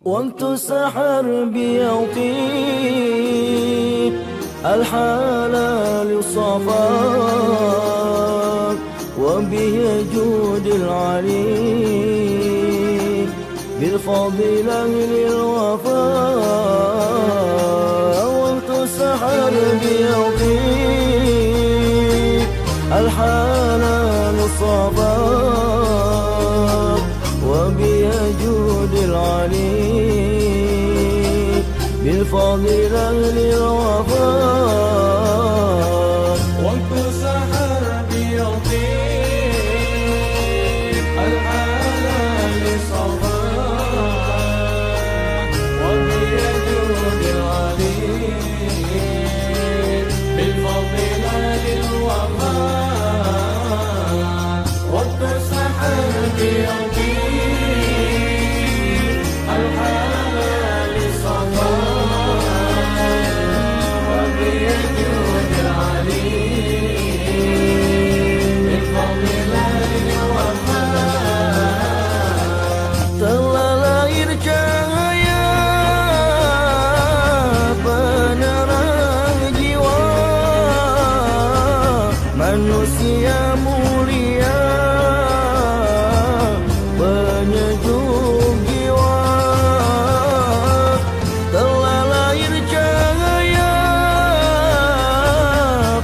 waktu sahar biyauqit الحلال الصفاء وبه جود العليم بالفضيلة للوفاء وقت السحر بيوقيت الحلال الصفاء وبه جود العليم بالفضيلة للوفاء وقت السحر بيطيب الحلال صفاء وبيجود العليم بالفضيلة للوفاء وقت السحر بيطيب الحلال صفاء telah lahir cahaya penerang jiwa manusia mulia penyejuk jiwa telah lahir cahaya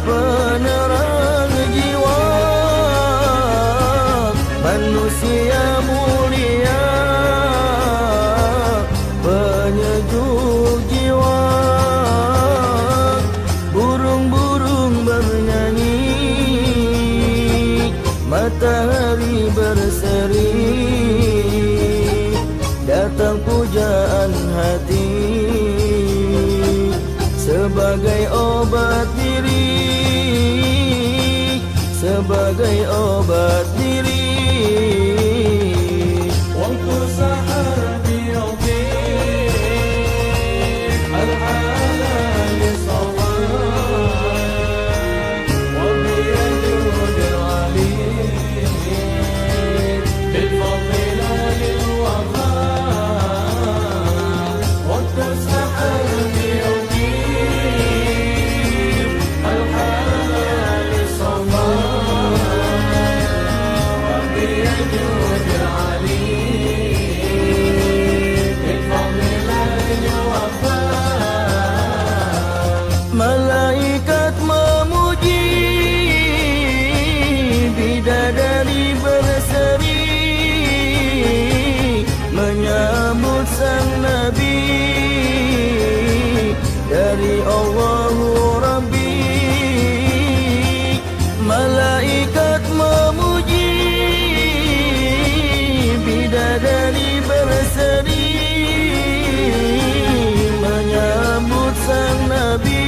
penerang jiwa manusia mulia penyejuk jiwa burung-burung bernyanyi matahari berseri datang pujaan hati sebagai obat diri sebagai obat diri waktu sahar biyauqit al-halal safar wa biyajud al-alim bil-fadilah lil-wafa waktu sahar biyauqit al-halal safar wa biyajud al-alim bil-fadilah lil-wafa malaikat memuji bidadari berseri menyambut sang nabi dari Allahu Rabbi malaikat memuji bidadari berseri menyambut sang nabi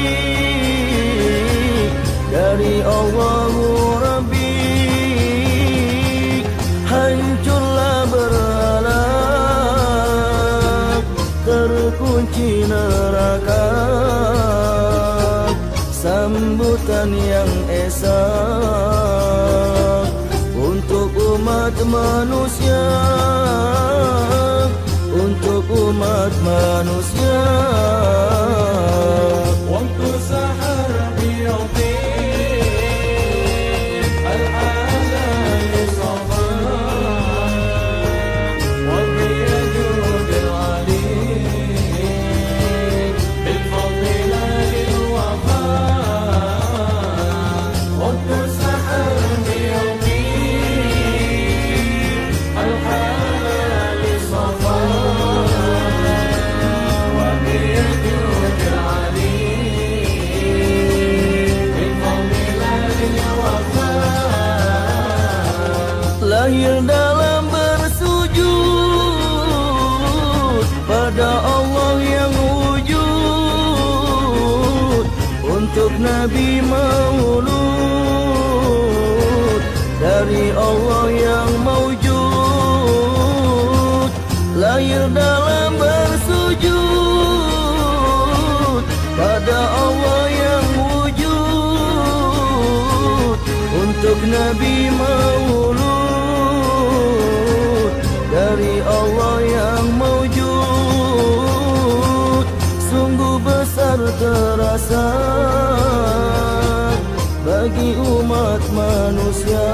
dari Allahu Rabbi hancurlah berhala terkunci neraka sambutan yang esa untuk umat manusia untuk umat manusia waktu sahar biyauqit al-halal safar wa biyajud al-alim bil-fadilah lil-wafa waktu sahar biyauqit al-halal safar wa biyajud al-alim bil-fadilah lil-wafa lahir dalam bersujud pada Allah yang wujud untuk Nabi maulud dari Allah yang maujud lahir dalam bersujud pada Allah yang wujud untuk Nabi maulud dari Allah yang maujud besar terasa bagi umat manusia.